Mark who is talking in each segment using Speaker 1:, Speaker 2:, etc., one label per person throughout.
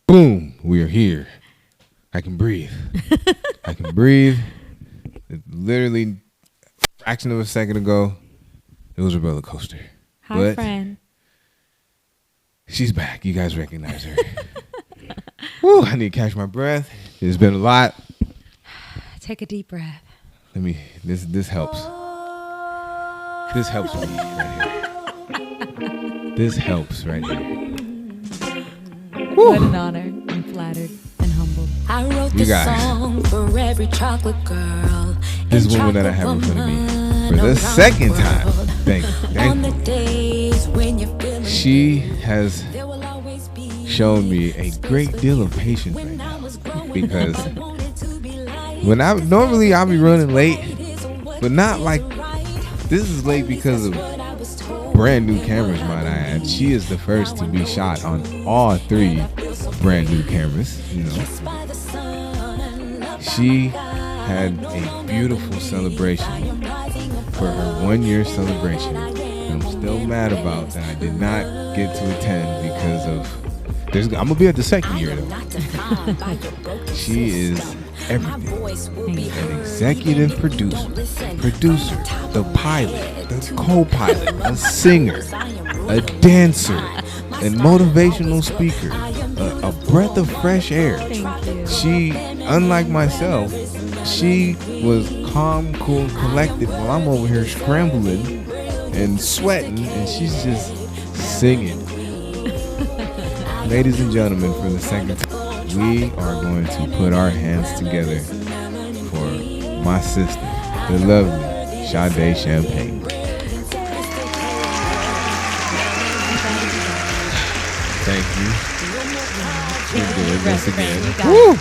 Speaker 1: Boom, we are here. I can breathe. I can breathe. Literally a fraction of a second ago, it was a roller coaster.
Speaker 2: Hi, friend.
Speaker 1: She's back. You guys recognize her. Woo, I need to catch my breath. It's been a lot.
Speaker 2: Take a deep breath.
Speaker 1: This helps. This helps me right here. This helps right here. Woo.
Speaker 2: What an honor. I'm flattered and humbled.
Speaker 3: I wrote this song for every chocolate girl.
Speaker 1: This woman that I have in front of me for the second time. Thank you. She has shown me a great deal of patience right now, because when normally I'll be running late, but not like this is late because of brand new cameras, might I add. She is the first to be shot on all 3 brand new cameras. You know, she had a beautiful celebration for her 1-year celebration. And I'm still mad about that I did not get to attend because of. I'm gonna be at the second year though. She is everything. An executive producer, the pilot, the co-pilot, a singer, a dancer, and motivational speaker, a breath of fresh air. She, unlike myself, she was calm, cool, and collected while I'm over here scrambling and sweating, and she's just singing. Ladies and gentlemen, for the second time, we are going to put our hands together for my sister, the lovely Sade Champagne. Thank you. We'll do this again. Woo!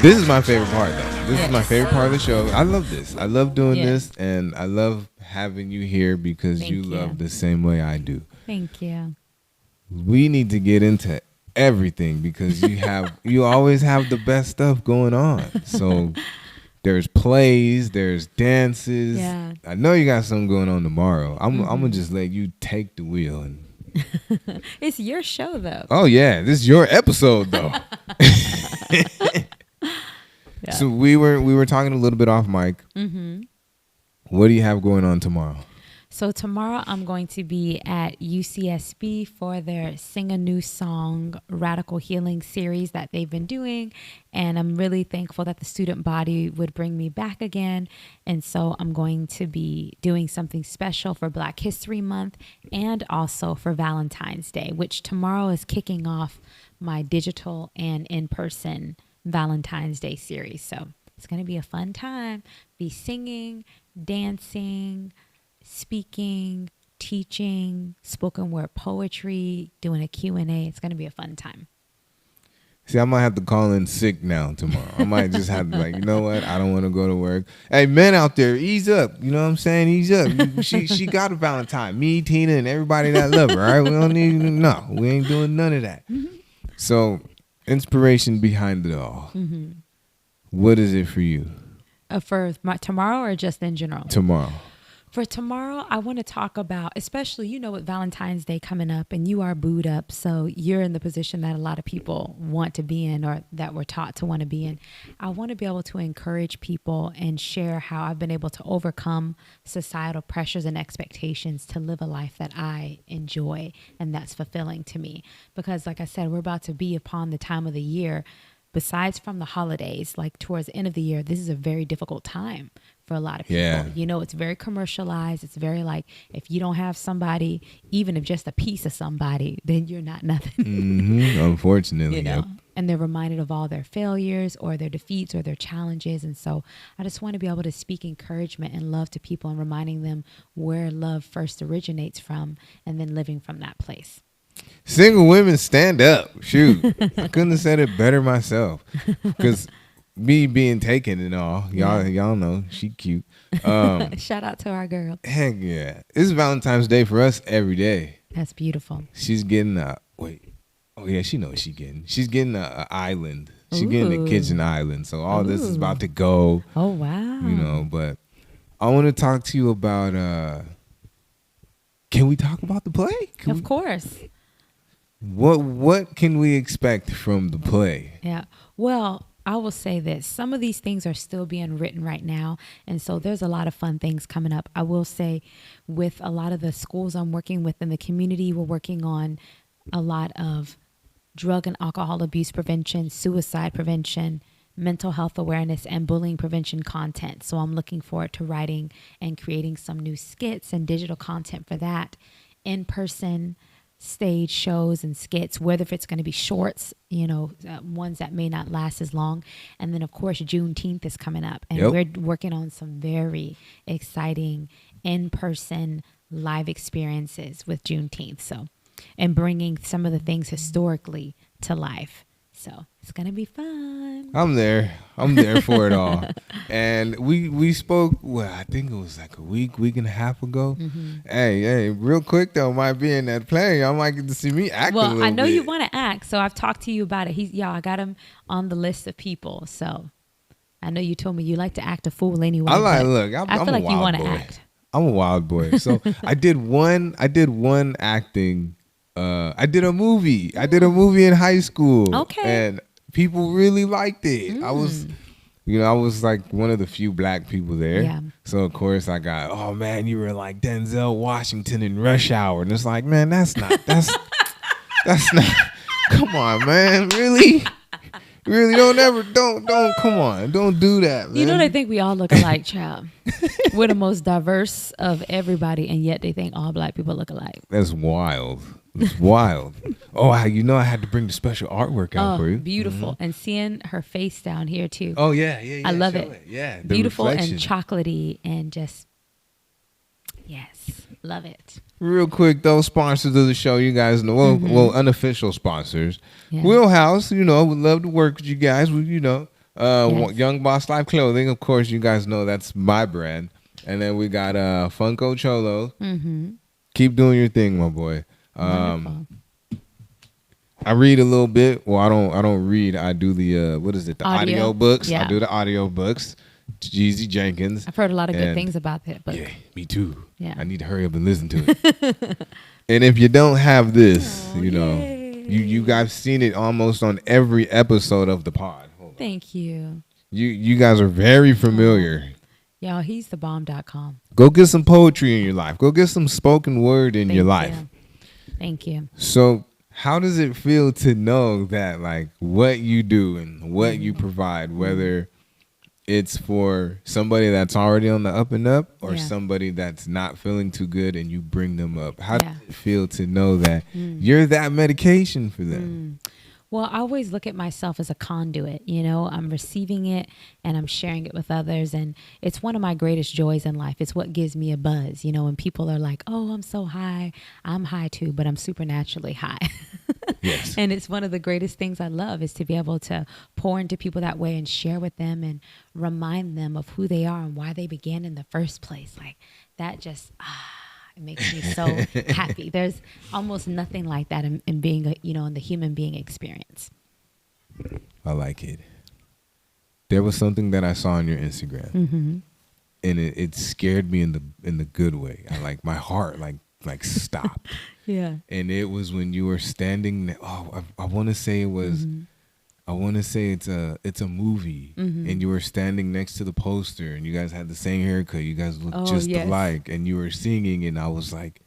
Speaker 1: This is my favorite part, though. This is my favorite part of the show. I love this. I love doing this, and I love having you here because you love the same way I do.
Speaker 2: Thank you.
Speaker 1: We need to get into everything because you always have the best stuff going on. So there's plays, there's dances.
Speaker 2: Yeah.
Speaker 1: I know you got something going on tomorrow. I'm gonna just let you take the wheel and.
Speaker 2: It's your show though.
Speaker 1: Oh yeah, this is your episode though.
Speaker 2: Yeah.
Speaker 1: So we were talking a little bit off mic.
Speaker 2: Mm-hmm.
Speaker 1: What do you have going on tomorrow?
Speaker 2: So tomorrow I'm going to be at UCSB for their Sing a New Song Radical Healing series that they've been doing. And I'm really thankful that the student body would bring me back again. And so I'm going to be doing something special for Black History Month and also for Valentine's Day, which tomorrow is kicking off my digital and in-person Valentine's Day series. So it's going to be a fun time. Be singing, dancing, speaking, teaching, spoken word poetry, doing a Q&A. It's going to be a fun time.
Speaker 1: See, I might have to call in sick now tomorrow. I might just have to you know what? I don't want to go to work. Hey, men out there, ease up. You know what I'm saying? Ease up. She got a Valentine. Me, Tina, and everybody that love her, all right? We don't need, no, we ain't doing none of that. Mm-hmm. So, inspiration behind it all. Mm-hmm. What is it for you?
Speaker 2: For tomorrow or just in general?
Speaker 1: Tomorrow.
Speaker 2: For tomorrow, I want to talk about, especially, with Valentine's Day coming up and you are booed up. So you're in the position that a lot of people want to be in or that we're taught to want to be in. I want to be able to encourage people and share how I've been able to overcome societal pressures and expectations to live a life that I enjoy and that's fulfilling to me. Because like I said, we're about to be upon the time of the year. Besides from the holidays, like towards the end of the year, this is a very difficult time for a lot of people. Yeah. It's very commercialized. It's very like, if you don't have somebody, even if just a piece of somebody, then you're not nothing.
Speaker 1: Mm-hmm. Unfortunately. Yep.
Speaker 2: And they're reminded of all their failures or their defeats or their challenges. And so I just want to be able to speak encouragement and love to people and reminding them where love first originates from and then living from that place.
Speaker 1: Single women, stand up. Shoot. I couldn't have said it better myself. Because me being taken and all, y'all know, she cute.
Speaker 2: Shout out to our girl.
Speaker 1: Heck yeah. It's Valentine's Day for us every day.
Speaker 2: That's beautiful.
Speaker 1: She's getting she knows she's getting. She's getting an island. She's getting a kitchen island. So all this is about to go.
Speaker 2: Oh, wow.
Speaker 1: But I want to talk to you about, can we talk about the play?
Speaker 2: Of course.
Speaker 1: What can we expect from the play?
Speaker 2: Yeah. Well, I will say this. Some of these things are still being written right now. And so there's a lot of fun things coming up. I will say with a lot of the schools I'm working with in the community, we're working on a lot of drug and alcohol abuse prevention, suicide prevention, mental health awareness, and bullying prevention content. So I'm looking forward to writing and creating some new skits and digital content for that. In person stage shows and skits, whether if it's going to be shorts, ones that may not last as long. And then, of course, Juneteenth is coming up. And we're working on some very exciting in-person live experiences with Juneteenth. So, and bringing some of the things historically to life. So it's going to be fun.
Speaker 1: I'm there for it all. And we spoke, I think it was like a week and a half ago. Mm-hmm. Hey, Realquicctho might be in that play. Y'all might get to see me act a little bit.
Speaker 2: Well, I know you want to act, so I've talked to you about it. I got him on the list of people. So I know you told me you like to act a fool anyway.
Speaker 1: I
Speaker 2: feel like you want to act.
Speaker 1: I'm a wild boy. So I did one acting. I did a movie in high school.
Speaker 2: Okay.
Speaker 1: And people really liked it. I was like one of the few black people there.
Speaker 2: Yeah.
Speaker 1: So of course I got, oh man, you were like Denzel Washington in Rush Hour. And it's like, man, that's not, come on, man. Really, don't, come on. Don't do that, man.
Speaker 2: You know, they think we all look alike, child. We're the most diverse of everybody. And yet they think all black people look alike.
Speaker 1: That's wild. It's wild. Oh, I had to bring the special artwork out for you.
Speaker 2: Beautiful. Mm-hmm. And seeing her face down here too.
Speaker 1: Oh, yeah.
Speaker 2: I love it.
Speaker 1: Yeah.
Speaker 2: Beautiful
Speaker 1: reflection.
Speaker 2: And chocolatey and just, yes, love it.
Speaker 1: Real quick, though, sponsors of the show, you guys know, well, unofficial sponsors. Yeah. Wheelhouse, would love to work with you guys. Yes. Young Boss Life Clothing, of course, you guys know that's my brand. And then we got Funko Cholo. Mm-hmm. Keep doing your thing, my boy. I read a little bit. Well, I don't read. I do the the audio books. Yeah. I do the audio books. Jeezy Jenkins.
Speaker 2: I've heard a lot of good things about that book.
Speaker 1: Yeah, me too.
Speaker 2: Yeah.
Speaker 1: I need to hurry up and listen to it. And if you don't have this, you guys seen it almost on every episode of the pod.
Speaker 2: Thank you.
Speaker 1: You guys are very familiar.
Speaker 2: Y'all, he's the bomb.com.
Speaker 1: Go get some poetry in your life. Go get some spoken word in your life.
Speaker 2: Thank you.
Speaker 1: So how does it feel to know that like what you do and what you provide, whether it's for somebody that's already on the up and up or somebody that's not feeling too good and you bring them up? How does it feel to know that you're that medication for them?
Speaker 2: Well, I always look at myself as a conduit. I'm receiving it and I'm sharing it with others. And it's one of my greatest joys in life. It's what gives me a buzz. When people are like, oh, I'm so high. I'm high too, but I'm supernaturally high. Yes. And it's one of the greatest things I love is to be able to pour into people that way and share with them and remind them of who they are and why they began in the first place. Like that just, it makes me so happy. There's almost nothing like that in being, in the human being experience.
Speaker 1: I like it. There was something that I saw on your Instagram, and it scared me in the good way. I like my heart like stopped.
Speaker 2: Yeah.
Speaker 1: And it was when you were standing. I want to say it was. I want to say it's a movie, and you were standing next to the poster, and you guys had the same haircut. You guys looked just alike, and you were singing, and I was like,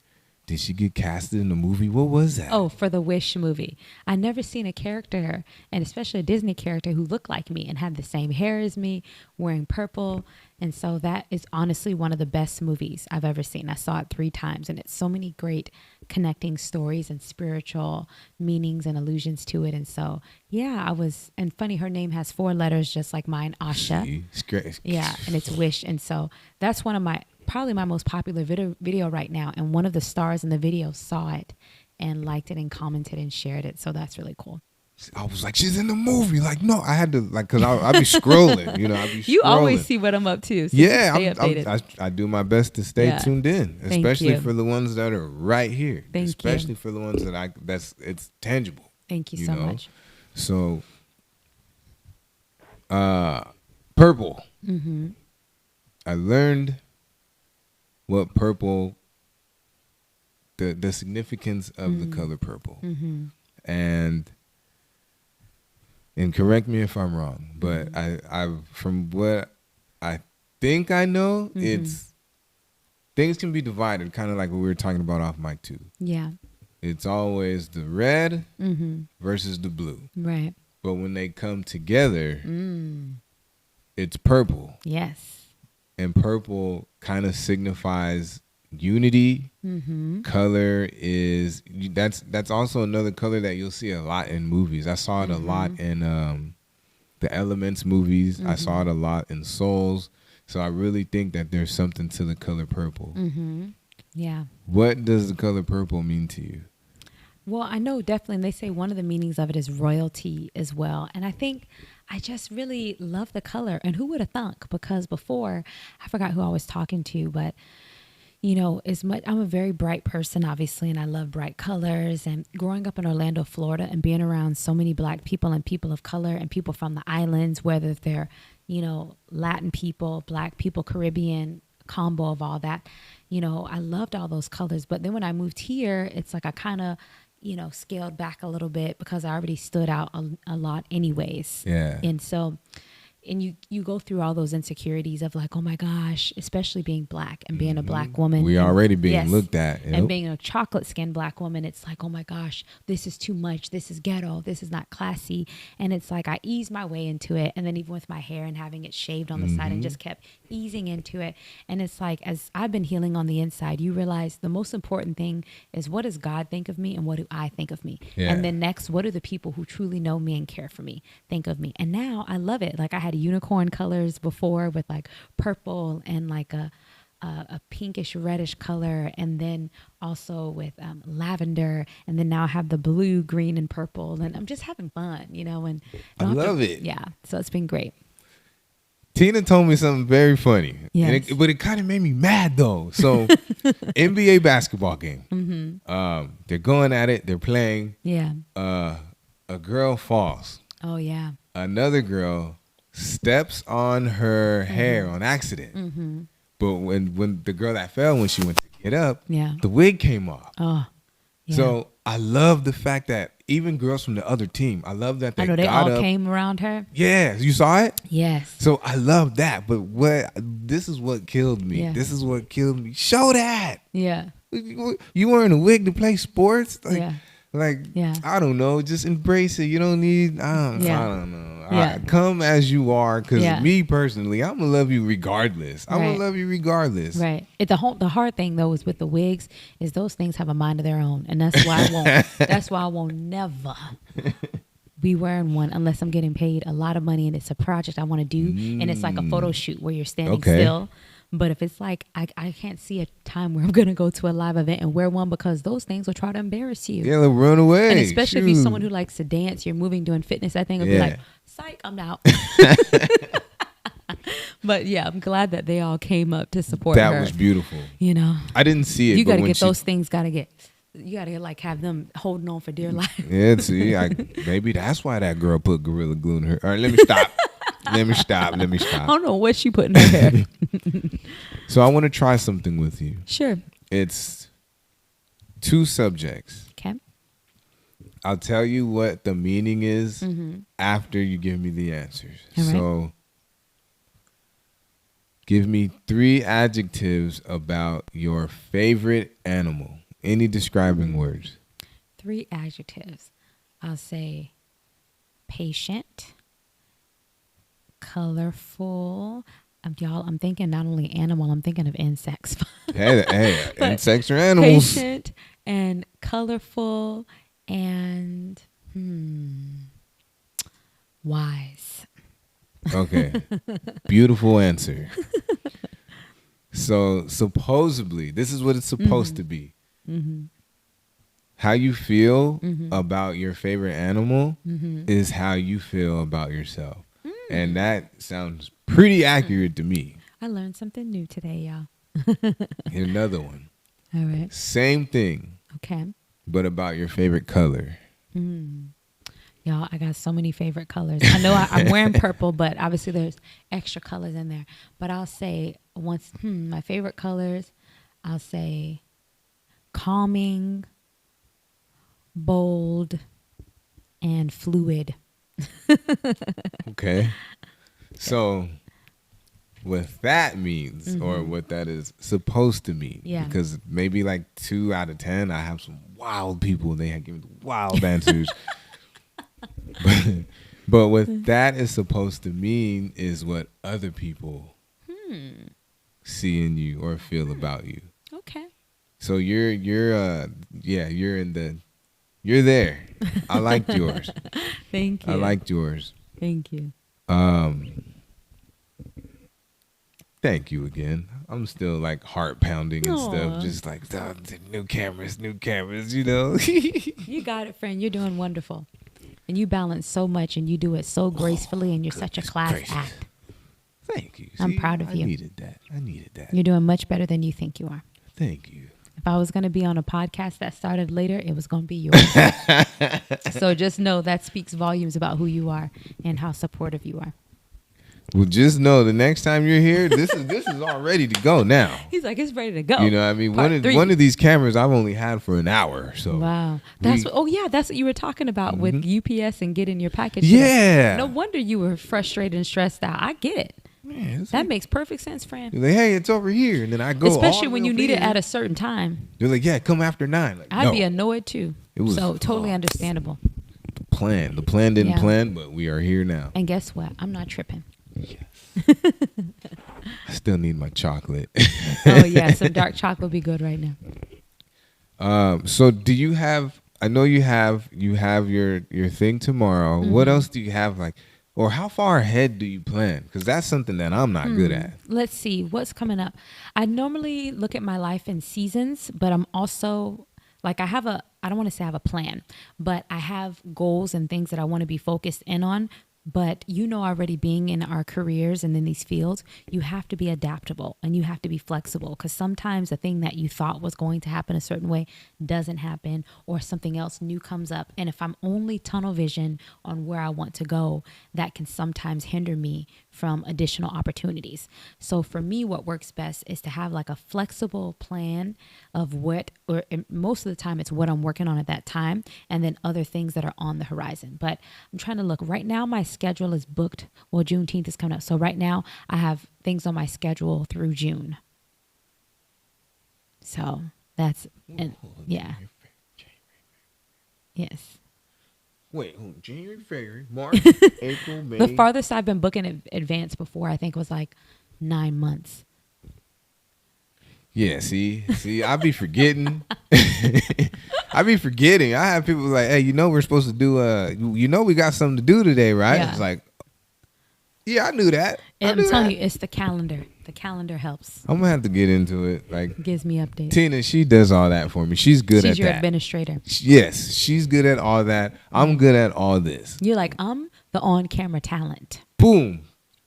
Speaker 1: did she get casted in the movie? What was that?
Speaker 2: Oh, for the Wish movie. I never seen a character, and especially a Disney character, who looked like me and had the same hair as me, wearing purple. And so that is honestly one of the best movies I've ever seen. I saw it 3 times, and it's so many great connecting stories and spiritual meanings and allusions to it. And so, and funny, her name has 4 letters just like mine, Asha. Yeah, and it's Wish. And so that's one of probably my most popular video right now. And one of the stars in the video saw it and liked it and commented and shared it. So that's really cool.
Speaker 1: I was like, she's in the movie. Like, no, I had to, because I'd be scrolling, I'd be scrolling.
Speaker 2: You always see what I'm up to. So
Speaker 1: I do my best to stay tuned in, especially for the ones that are right here. Especially for the ones that it's tangible.
Speaker 2: Thank you so much.
Speaker 1: So, purple. I learned what purple, the significance of the color purple. and correct me if I'm wrong, but I from what I think I know, it's things can be divided, kind of like what we were talking about off mic too.
Speaker 2: Yeah.
Speaker 1: It's always the red versus the blue.
Speaker 2: Right.
Speaker 1: But when they come together, it's purple.
Speaker 2: Yes.
Speaker 1: And purple kind of signifies unity. Color is that's also another color that you'll see a lot in movies. I saw it a lot in the Elements movies. I saw it a lot in Souls. So I really think that there's something to the color purple.
Speaker 2: Yeah.
Speaker 1: What does the color purple mean to you?
Speaker 2: Well, I know definitely, and they say one of the meanings of it is royalty as well. And I think I just really love the color. And who would have thunk? Because before, I forgot who I was talking to, but you know, I'm a very bright person, obviously, and I love bright colors. And growing up in Orlando, Florida, and being around so many Black people and people of color and people from the islands, whether they're, you know, Latin people, Black people, Caribbean, combo of all that, you know, I loved all those colors. But then when I moved here, it's like I kind of, you know, scaled back a little bit because I already stood out a lot anyways.
Speaker 1: Yeah.
Speaker 2: And so, and you go through all those insecurities of like, oh my gosh, especially being Black and being a Black woman.
Speaker 1: We already being looked at. Yep.
Speaker 2: And being a chocolate skinned Black woman, it's like, oh my gosh, this is too much. This is ghetto. This is not classy. And it's like I eased my way into it. And then even with my hair and having it shaved on the side and just kept easing into it. And it's like, as I've been healing on the inside, you realize the most important thing is what does God think of me and what do I think of me?
Speaker 1: Yeah.
Speaker 2: And then next, what do the people who truly know me and care for me think of me? And now I love it. Like I had unicorn colors before with like purple and like a pinkish reddish color, and then also with lavender, and then now I have the blue, green, and purple, and I'm just having fun, you know. And
Speaker 1: I love it.
Speaker 2: Yeah, so it's been great.
Speaker 1: Tina told me something very funny,
Speaker 2: yes.
Speaker 1: but it kind of made me mad though. So NBA basketball game, they're going at it, they're playing.
Speaker 2: Yeah.
Speaker 1: A girl falls.
Speaker 2: Oh yeah.
Speaker 1: Another girl steps on her hair on accident. But when the girl that fell, when she went to get up, the wig came off.
Speaker 2: Oh, yeah.
Speaker 1: So I love the fact that even girls from the other team, I love that they
Speaker 2: all came around her.
Speaker 1: Yeah, you saw it?
Speaker 2: Yes.
Speaker 1: So I love that. But this is what killed me.
Speaker 2: Yeah.
Speaker 1: This is what killed me. Show that.
Speaker 2: Yeah.
Speaker 1: You wearing a wig to play sports? Like,
Speaker 2: yeah.
Speaker 1: I don't know. Just embrace it. You don't need, I don't know.
Speaker 2: Yeah.
Speaker 1: Come as you are, because me personally, I'm going to love you regardless. I'm going
Speaker 2: Right.
Speaker 1: to love you regardless.
Speaker 2: Right. The hard thing, though, is with the wigs, is those things have a mind of their own. And that's why I won't never be wearing one unless I'm getting paid a lot of money and it's a project I want to do. And it's like a photo shoot where you're standing still. But if it's like, I can't see a time where I'm going to go to a live event and wear one, because those things will try to embarrass you.
Speaker 1: Yeah, they'll run away.
Speaker 2: And especially if you're someone who likes to dance, you're moving, doing fitness, that thing will be like, psych, I'm out. But yeah, I'm glad that they all came up to support her.
Speaker 1: That was beautiful.
Speaker 2: You know,
Speaker 1: I didn't see it.
Speaker 2: You got to get those things. You got to like have them holding on for dear life.
Speaker 1: Yeah, see, maybe that's why that girl put Gorilla Glue in her. All right, let me stop. Let me stop.
Speaker 2: I don't know what she put in her hair.
Speaker 1: So I want to try something with you.
Speaker 2: Sure.
Speaker 1: It's 2 subjects.
Speaker 2: Okay.
Speaker 1: I'll tell you what the meaning is after you give me the answers.
Speaker 2: All right.
Speaker 1: So give me 3 adjectives about your favorite animal. Any describing words?
Speaker 2: 3 adjectives. I'll say patient, colorful. Y'all, I'm thinking not only animal, I'm thinking of insects.
Speaker 1: hey, insects are animals.
Speaker 2: Patient and colorful and wise.
Speaker 1: Okay. Beautiful answer. So supposedly, this is what it's supposed to be. How you feel about your favorite animal is how you feel about yourself. And that sounds pretty accurate to me.
Speaker 2: I learned something new today, y'all.
Speaker 1: Here's another one.
Speaker 2: All right.
Speaker 1: Same thing.
Speaker 2: Okay.
Speaker 1: But about your favorite color.
Speaker 2: Y'all, I got so many favorite colors. I know I'm wearing purple, but obviously there's extra colors in there. But I'll say my favorite colors, I'll say calming, bold, and fluid.
Speaker 1: Okay. So what that means or what that is supposed to mean.
Speaker 2: Yeah.
Speaker 1: Because maybe like 2 out of 10, I have some wild people. They have given wild answers. But what that is supposed to mean is what other people see in you or feel about you.
Speaker 2: Okay.
Speaker 1: So you're there. I liked yours.
Speaker 2: Thank you.
Speaker 1: I liked yours.
Speaker 2: Thank you.
Speaker 1: Thank you again. I'm still like heart pounding and
Speaker 2: Aw.
Speaker 1: stuff. Just like new cameras, you know.
Speaker 2: You got it, friend. You're doing wonderful. And you balance so much and you do it so gracefully and you're such a class
Speaker 1: gracious.
Speaker 2: act.
Speaker 1: Thank you.
Speaker 2: I'm
Speaker 1: See,
Speaker 2: proud of you.
Speaker 1: I needed that.
Speaker 2: You're doing much better than you think you are.
Speaker 1: Thank you.
Speaker 2: If I was going to be on a podcast that started later, it was going to be yours. So just know that speaks volumes about who you are and how supportive you are.
Speaker 1: Well, just know the next time you're here, this is all ready to go now.
Speaker 2: He's like, it's ready to go.
Speaker 1: You know what I mean?
Speaker 2: Part 3.
Speaker 1: One of these cameras I've only had for an hour. So
Speaker 2: Wow. That's what you were talking about with UPS and getting your package.
Speaker 1: Yeah.
Speaker 2: No wonder you were frustrated and stressed out. I get it.
Speaker 1: Man,
Speaker 2: That makes perfect sense, friend.
Speaker 1: they're like, hey, it's over here. And then I go.
Speaker 2: Especially
Speaker 1: all
Speaker 2: when
Speaker 1: the
Speaker 2: you
Speaker 1: way
Speaker 2: need
Speaker 1: over
Speaker 2: it at
Speaker 1: here.
Speaker 2: a certain time.
Speaker 1: They're like, yeah, come after 9. Like,
Speaker 2: I'd
Speaker 1: no.
Speaker 2: be annoyed too.
Speaker 1: It was-
Speaker 2: So totally understandable.
Speaker 1: The plan didn't
Speaker 2: Yeah.
Speaker 1: plan, but we are here now.
Speaker 2: And guess what? I'm not tripping.
Speaker 1: I still need my chocolate.
Speaker 2: Oh yeah, some dark chocolate would be good right now.
Speaker 1: So do you have, I know you have your thing tomorrow. What else do you have, like, or how far ahead do you plan? Because that's something that I'm not good at.
Speaker 2: Let's see what's coming up. I normally look at my life in seasons, but I'm also like I don't want to say I have a plan, but I have goals and things that I want to be focused in on. But already being in our careers and in these fields, you have to be adaptable and you have to be flexible because sometimes the thing that you thought was going to happen a certain way doesn't happen or something else new comes up. And if I'm only tunnel vision on where I want to go, that can sometimes hinder me from additional opportunities. So for me, what works best is to have like a flexible plan of most of the time it's what I'm working on at that time and then other things that are on the horizon. But I'm trying to look right now, my schedule is booked. Well, Juneteenth is coming up. So right now I have things on my schedule through June. So that's, yeah. Yes.
Speaker 1: Wait, January, February, March, April, May.
Speaker 2: The farthest I've been booking in advance before, I think was like 9 months.
Speaker 1: Yeah, see, I be forgetting. I be forgetting. I have people like, hey, we're supposed to do, we got something to do today, right?
Speaker 2: Yeah.
Speaker 1: It's like, yeah, I knew that.
Speaker 2: And I'm telling you, it's the calendar. The calendar helps.
Speaker 1: I'm gonna have to get into it. Like,
Speaker 2: Gives me updates.
Speaker 1: Tina, she does all that for me. She's good at
Speaker 2: She's your
Speaker 1: that.
Speaker 2: administrator.
Speaker 1: Yes, she's good at all that. I'm good at all this.
Speaker 2: You're like, I'm the on-camera talent.
Speaker 1: Boom.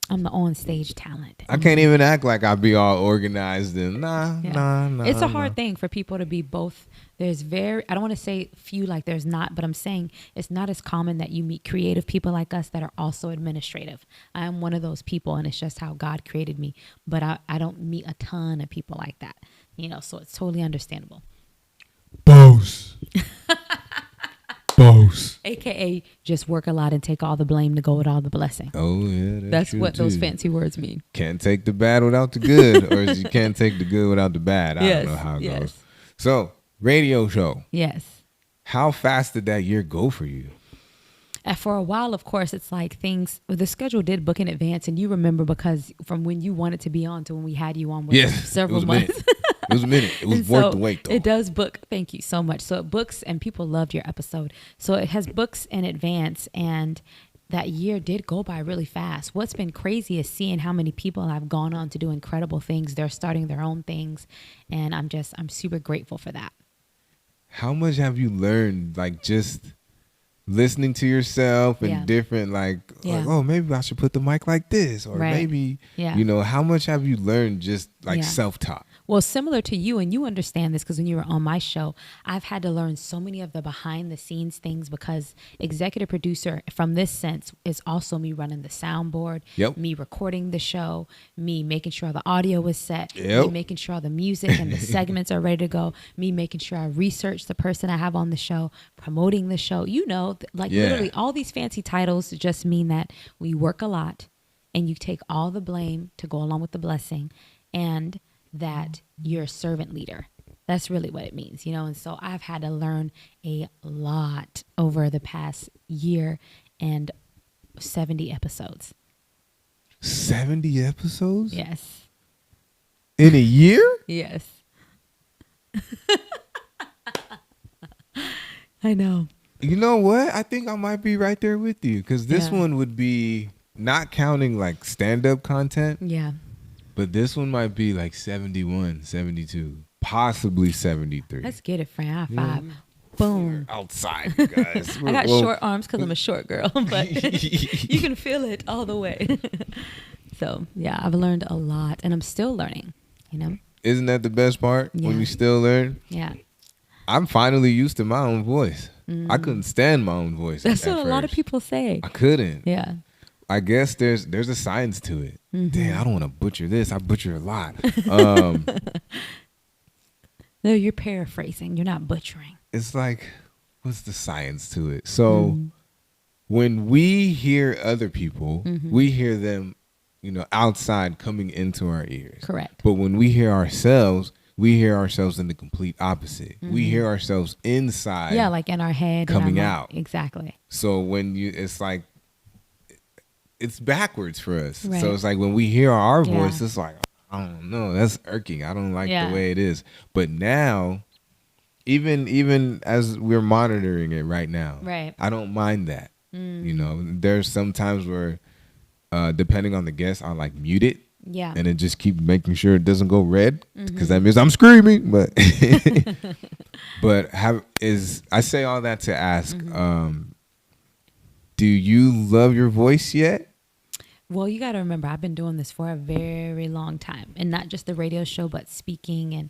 Speaker 2: I'm the on-stage talent.
Speaker 1: I can't even act like I be all organized and nah.
Speaker 2: It's a hard thing for people to be both. I don't want to say few like there's not, but I'm saying it's not as common that you meet creative people like us that are also administrative. I am one of those people and it's just how God created me. But I don't meet a ton of people like that, so it's totally understandable.
Speaker 1: Boss.
Speaker 2: AKA just work a lot and take all the blame to go with all the blessing.
Speaker 1: Oh, yeah.
Speaker 2: That's what those fancy words mean.
Speaker 1: Can't take the bad without the good, or you can't take the good without the bad. I don't know how it goes. So, radio show.
Speaker 2: Yes.
Speaker 1: How fast did that year go for you?
Speaker 2: For a while, of course, it's like the schedule did book in advance. And you remember because from when you wanted to be on to when we had you on was several months.
Speaker 1: It was a minute. It was worth the wait, though.
Speaker 2: It does book. Thank you so much. So it books, and people loved your episode. So it has books in advance, and that year did go by really fast. What's been crazy is seeing how many people have gone on to do incredible things. They're starting their own things, and I'm super grateful for that.
Speaker 1: How much have you learned, like, just listening to yourself and different, like, oh, maybe I should put the mic like this, or maybe, how much have you learned just like self-talk?
Speaker 2: Well, similar to you, and you understand this because when you were on my show, I've had to learn so many of the behind the scenes things because executive producer from this sense is also me running the soundboard, me recording the show, me making sure the audio is set, me making sure the music and the segments are ready to go, me making sure I research the person I have on the show, promoting the show. You know, like literally all these fancy titles just mean that we work a lot and you take all the blame to go along with the blessing, and that you're a servant leader. That's really what it means, you know? And so I've had to learn a lot over the past year and 70 episodes.
Speaker 1: 70 episodes?
Speaker 2: Yes.
Speaker 1: In a year?
Speaker 2: Yes. I know.
Speaker 1: You know what? I think I might be right there with you because this one would be not counting like stand-up content.
Speaker 2: Yeah.
Speaker 1: But this one might be like 71, 72, possibly 73.
Speaker 2: Let's get it, Fran. High five. Boom.
Speaker 1: We're outside, you guys.
Speaker 2: I got short arms because I'm a short girl, but you can feel it all the way. So, yeah, I've learned a lot, and I'm still learning, you know?
Speaker 1: Isn't that the best part when you still learn?
Speaker 2: Yeah.
Speaker 1: I'm finally used to my own voice. I couldn't stand my own voice.
Speaker 2: That's what a lot of people say.
Speaker 1: I couldn't.
Speaker 2: Yeah.
Speaker 1: I guess there's a science to it. Damn, I don't want to butcher this. I butcher a lot.
Speaker 2: No, you're paraphrasing. You're not butchering.
Speaker 1: It's like, what's the science to it? So when we hear other people, we hear them, you know, outside coming into our ears.
Speaker 2: Correct.
Speaker 1: But when we hear ourselves in the complete opposite. We hear ourselves inside.
Speaker 2: Yeah, like in our head.
Speaker 1: Coming out.
Speaker 2: Exactly.
Speaker 1: So it's like, it's backwards for us.
Speaker 2: Right.
Speaker 1: So it's like when we hear our voice, it's like, I don't know, that's irking. I don't like the way it is. But now, even as we're monitoring it right now, I don't mind that. You know, there's some times where, depending on the guest, I'll like mute it.
Speaker 2: Yeah.
Speaker 1: And then just keep making sure it doesn't go red because that means I'm screaming. But I say all that to ask, do you love your voice yet?
Speaker 2: Well, you got to remember, I've been doing this for a very long time, and not just the radio show, but speaking. And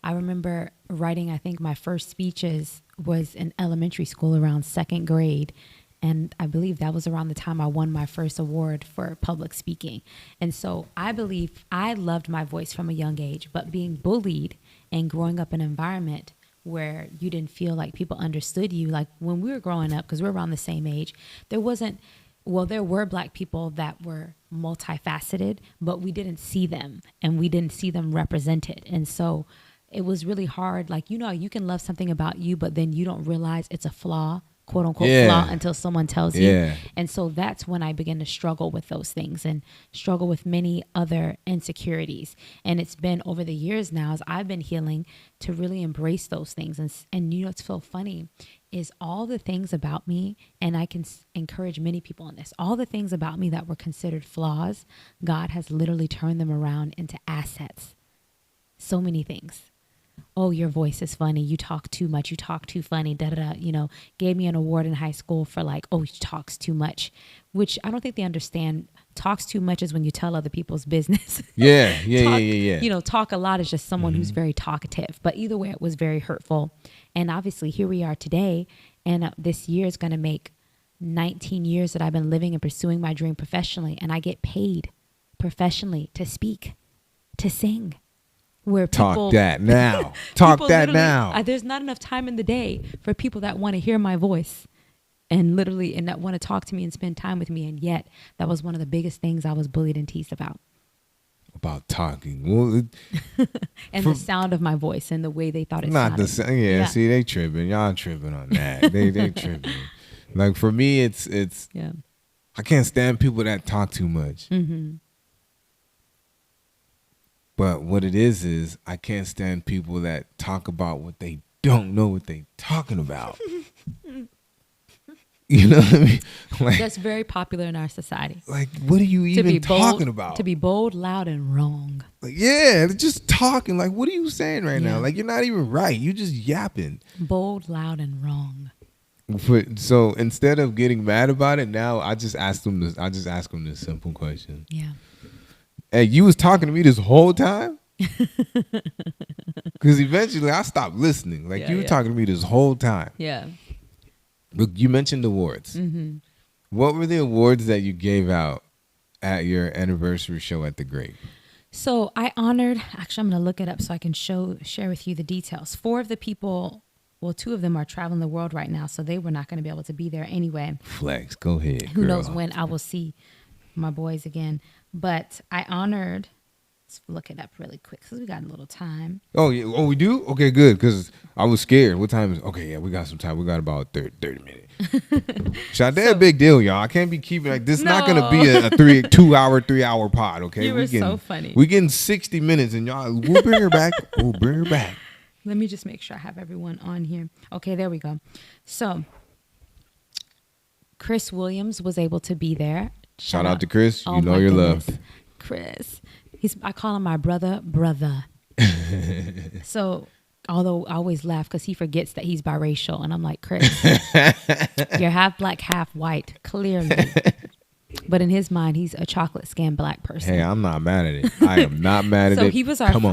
Speaker 2: I remember writing, I think my first speeches was in elementary school around second grade. And I believe that was around the time I won my first award for public speaking. And so I believe I loved my voice from a young age, but being bullied and growing up in an environment where you didn't feel like people understood you, like when we were growing up, because we're around the same age, there were Black people that were multifaceted, but we didn't see them and we didn't see them represented. And so it was really hard. Like, you know, you can love something about you, but then you don't realize it's a flaw, quote unquote flaw, until someone tells you. And so that's when I began to struggle with those things and struggle with many other insecurities. And it's been over the years now as I've been healing to really embrace those things. And you know, what's so funny is all the things about me, and I can encourage many people in this, all the things about me that were considered flaws, God has literally turned them around into assets. So many things. Oh, your voice is funny. You talk too much. You talk too funny. Da da da. You know, gave me an award in high school for like, oh, he talks too much, which I don't think they understand. Talks too much is when you tell other people's business. Yeah. You know, talk a lot is just someone who's very talkative. But either way, it was very hurtful. And obviously, here we are today. And this year is going to make 19 years that I've been living and pursuing my dream professionally. And I get paid professionally to speak, to sing. Where people,
Speaker 1: talk that now. Talk that now.
Speaker 2: There's not enough time in the day for people that want to hear my voice and that want to talk to me and spend time with me. And yet that was one of the biggest things I was bullied and teased about.
Speaker 1: About talking. Well,
Speaker 2: and the sound of my voice and the way they thought it sounded.
Speaker 1: See, they tripping. Y'all tripping on that. they tripping. Like for me, it's I can't stand people that talk too much. But what it is I can't stand people that talk about what they don't know what they talking about. You know what I mean? Like,
Speaker 2: that's very popular in our society.
Speaker 1: Like, what are you even talking about?
Speaker 2: To be bold, loud, and wrong.
Speaker 1: Like, yeah, just talking. Like, what are you saying right now? Like, you're not even right. You just yapping.
Speaker 2: Bold, loud, and wrong.
Speaker 1: So instead of getting mad about it, now I just ask them this simple question.
Speaker 2: Yeah.
Speaker 1: Hey, you was talking to me this whole time? Because eventually I stopped listening. Like you were talking to me this whole time.
Speaker 2: Yeah.
Speaker 1: But you mentioned awards.
Speaker 2: Mm-hmm.
Speaker 1: What were the awards that you gave out at your anniversary show at the Great?
Speaker 2: So I honored, actually I'm going to look it up so I can share with you the details. 4 of the people, well, 2 of them are traveling the world right now, so they were not going to be able to be there anyway.
Speaker 1: Flex, go ahead.
Speaker 2: Who knows when I will see my boys again. But I honored, let's look it up really quick because we got a little time.
Speaker 1: Oh, yeah. Oh, we do? Okay, good, because I was scared. What time is it? Okay, yeah, we got some time. We got about 30 minutes. Sade, a big deal, y'all. I can't be keeping like this. Not gonna be a 3-hour pod. Okay,
Speaker 2: You were so funny.
Speaker 1: We getting 60 minutes, and y'all, we'll bring her back. We'll bring her back.
Speaker 2: Let me just make sure I have everyone on here. Okay, there we go. So Chris Williams was able to be there.
Speaker 1: Shout out to Chris.
Speaker 2: Oh,
Speaker 1: you know
Speaker 2: my
Speaker 1: you're
Speaker 2: goodness.
Speaker 1: loved.
Speaker 2: Chris, I call him my brother. So. Although I always laugh because he forgets that he's biracial. And I'm like, Chris, you're half black, half white, clearly. But in his mind, he's a chocolate skinned black person.
Speaker 1: Hey, I'm not mad at it. I am not mad at it.
Speaker 2: So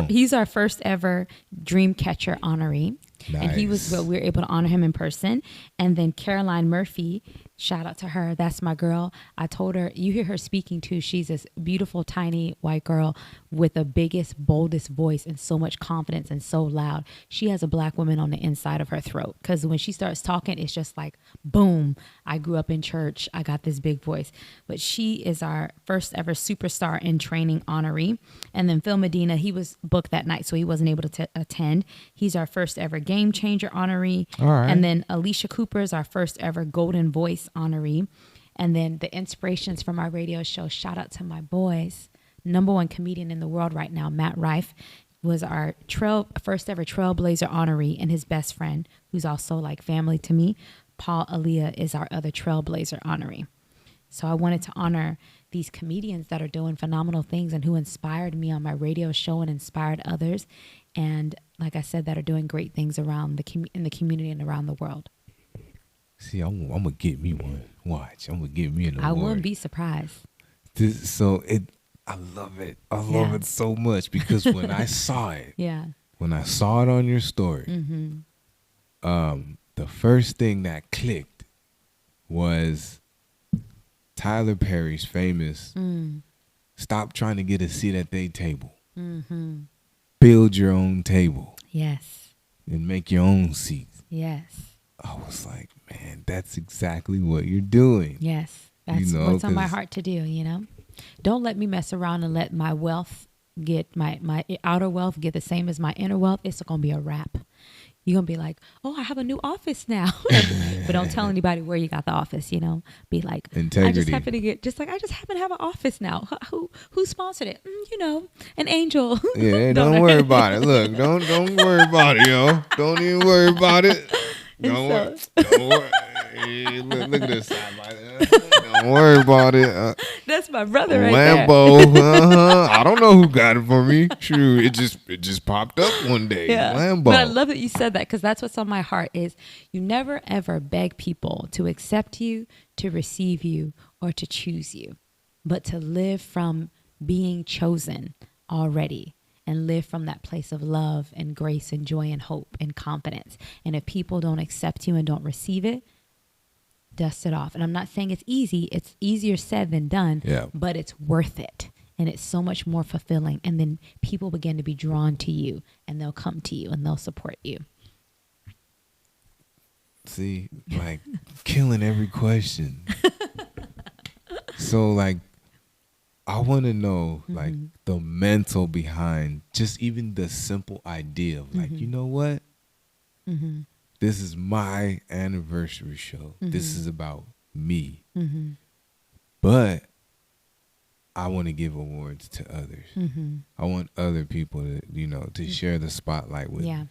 Speaker 2: he's our first ever Dreamcatcher honoree.
Speaker 1: Nice.
Speaker 2: And we were able to honor him in person. And then Caroline Murphy, shout out to her. That's my girl. I told her, you hear her speaking too. She's this beautiful, tiny white girl with the biggest, boldest voice and so much confidence and so loud. She has a black woman on the inside of her throat. Because when she starts talking, it's just like, boom. I grew up in church. I got this big voice. But she is our first ever superstar in training honoree. And then Phil Medina, he was booked that night, so he wasn't able to attend. He's our first ever Game Changer honoree.
Speaker 1: All right.
Speaker 2: And then Alicia Cooper is our first ever Golden Voice honoree. And then the inspirations from our radio show, shout out to my boys. #1 comedian in the world right now, Matt Rife, was our first ever Trailblazer honoree, and his best friend, who's also like family to me, Paul Aaliyah, is our other Trailblazer honoree. So I wanted to honor these comedians that are doing phenomenal things and who inspired me on my radio show and inspired others. And like I said, that are doing great things around in the community and around the world.
Speaker 1: See, I'm going to get me one. Watch. I'm going to get me an award.
Speaker 2: I wouldn't be surprised.
Speaker 1: I love it. I love it so much because when I saw it, when I saw it on your story, the first thing that clicked was Tyler Perry's famous stop trying to get a seat at their table. Build your own table.
Speaker 2: Yes.
Speaker 1: And make your own seats.
Speaker 2: Yes.
Speaker 1: I was like, man, that's exactly what you're doing.
Speaker 2: Yes. That's what's on my heart to do, you know? Don't let me mess around and let my wealth get my outer wealth get the same as my inner wealth. It's going to be a wrap. You're going to be like, oh, I have a new office now. But don't tell anybody where you got the office, you know. Be like,
Speaker 1: integrity.
Speaker 2: I just happen to have an office now. Who sponsored it? You know, an angel.
Speaker 1: Yeah, don't worry about it. Look, don't worry about it, yo. Don't even worry about it. Don't worry. Hey, look at this side. Don't worry about it.
Speaker 2: That's my brother right
Speaker 1: Lambo.
Speaker 2: there.
Speaker 1: I don't know who got it for me. True, it just popped up one day.
Speaker 2: Yeah.
Speaker 1: Lambo.
Speaker 2: But I love that you said that because that's what's on my heart is you never ever beg people to accept you, to receive you, or to choose you, but to live from being chosen already. And live from that place of love and grace and joy and hope and confidence. And if people don't accept you and don't receive it, dust it off. And I'm not saying it's easy. It's easier said than done.
Speaker 1: Yeah.
Speaker 2: But it's worth it. And it's so much more fulfilling. And then people begin to be drawn to you. And they'll come to you and they'll support you.
Speaker 1: See, like killing every question. So like, I want to know like the mental behind just even the simple idea of like, you know what? This is my anniversary show. This is about me. But I want to give awards to others. I want other people to, you know, to share the spotlight with me.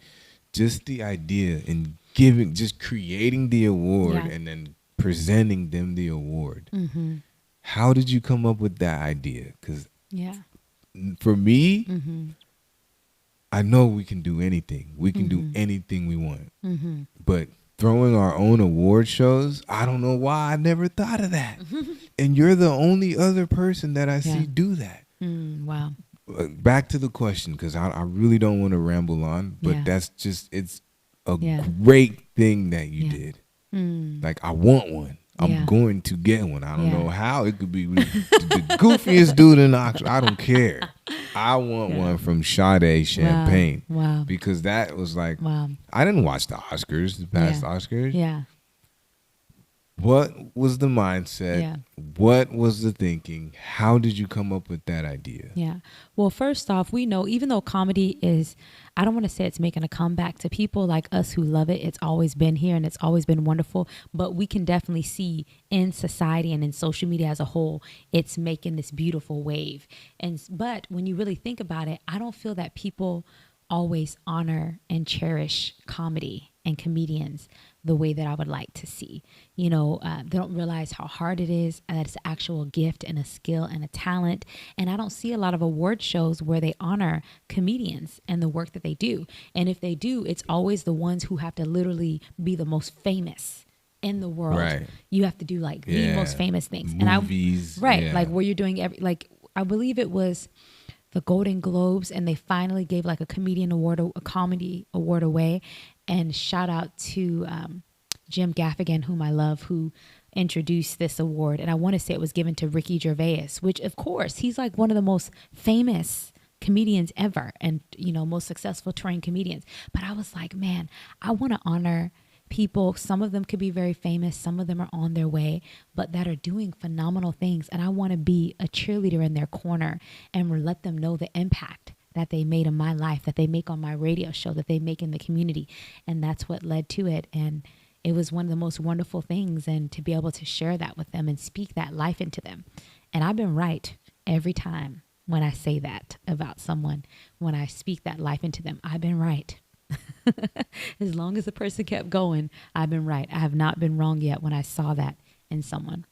Speaker 1: Just the idea and just creating the award and then presenting them the award. How did you come up with that idea? Because for me, I know we can do anything. We can do anything we want. But throwing our own award shows, I don't know why I never thought of that. And you're the only other person that I see do that.
Speaker 2: Wow.
Speaker 1: back to the question, because I really don't want to ramble on, but
Speaker 2: Yeah.
Speaker 1: that's just, it's a
Speaker 2: Yeah.
Speaker 1: great thing that you
Speaker 2: Yeah.
Speaker 1: did.
Speaker 2: Mm.
Speaker 1: Like, I want one. I'm
Speaker 2: Yeah.
Speaker 1: going to get one. I don't
Speaker 2: Yeah.
Speaker 1: know how. It could be the goofiest dude in Oxford. I don't care. I want
Speaker 2: Yeah.
Speaker 1: one from Sade Champagne.
Speaker 2: Wow.
Speaker 1: Because that was like,
Speaker 2: Wow.
Speaker 1: I didn't watch the Oscars, the past Oscars.
Speaker 2: Yeah.
Speaker 1: What was the mindset?
Speaker 2: Yeah.
Speaker 1: What was the thinking? How did you come up with that idea?
Speaker 2: Yeah. Well, first off, we know, even though comedy is, I don't want to say it's making a comeback, to people like us who love it, it's always been here and it's always been wonderful, but we can definitely see in society and in social media as a whole, it's making this beautiful wave. But when you really think about it, I don't feel that people always honor and cherish comedy and comedians the way that I would like to see. You know, they don't realize how hard it is, and that it's an actual gift and a skill and a talent. And I don't see a lot of award shows where they honor comedians and the work that they do. And if they do, it's always the ones who have to literally be the most famous in the world.
Speaker 1: Right.
Speaker 2: You have to do like the most famous things.
Speaker 1: Movies.
Speaker 2: And like where you're doing I believe it was the Golden Globes, and they finally gave like a comedian award, a comedy award away. And shout out to Jim Gaffigan, whom I love, who introduced this award. And I want to say it was given to Ricky Gervais, which of course he's like one of the most famous comedians ever, and you know, most successful touring comedians. But I was like, man, I want to honor people. Some of them could be very famous, some of them are on their way, but that are doing phenomenal things. And I want to be a cheerleader in their corner and let them know the impact that they made in my life, that they make on my radio show, that they make in the community. And that's what led to it. And it was one of the most wonderful things, and to be able to share that with them and speak that life into them. And I've been right every time when I say that about someone, when I speak that life into them, I've been right. As long as the person kept going, I've been right. I have not been wrong yet when I saw that in someone.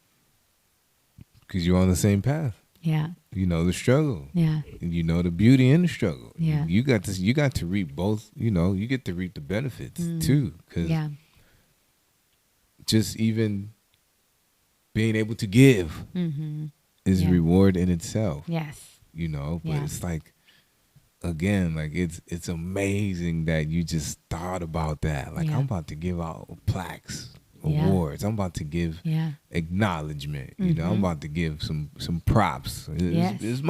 Speaker 1: Because you're on the same path.
Speaker 2: Yeah.
Speaker 1: You know the struggle.
Speaker 2: Yeah.
Speaker 1: You know the beauty in the struggle.
Speaker 2: Yeah.
Speaker 1: You got to reap both. You know, you get to reap the benefits too. Because just even being able to give is reward in itself.
Speaker 2: Yes.
Speaker 1: You know, but it's like, again, like it's amazing that you just thought about that. Like, I'm about to give out plaques, awards. I'm about to give acknowledgement. You know, I'm about to give some props. It's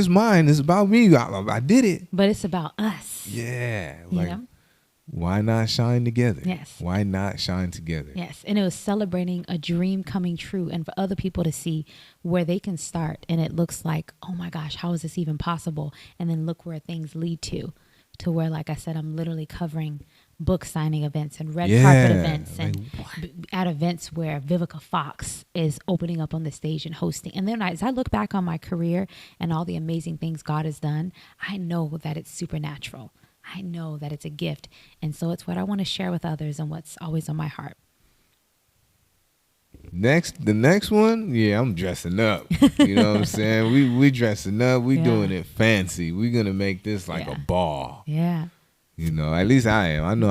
Speaker 1: mine. It's about me. I did it.
Speaker 2: But it's about us.
Speaker 1: Yeah.
Speaker 2: You
Speaker 1: like,
Speaker 2: know?
Speaker 1: Why not shine together?
Speaker 2: Yes.
Speaker 1: Why not shine together?
Speaker 2: Yes. And it was celebrating a dream coming true, and for other people to see where they can start. And it looks like, oh my gosh, how is this even possible? And then look where things lead to where, like I said, I'm literally covering book signing events and red carpet events, and at events where Vivica Fox is opening up on the stage and hosting. And then as I look back on my career and all the amazing things God has done, I know that it's supernatural. I know that it's a gift. And so it's what I want to share with others and what's always on my heart.
Speaker 1: The next one, I'm dressing up. You know what I'm saying? We dressing up. We doing it fancy. We're going to make this like a ball.
Speaker 2: Yeah.
Speaker 1: You know, at least I am. I know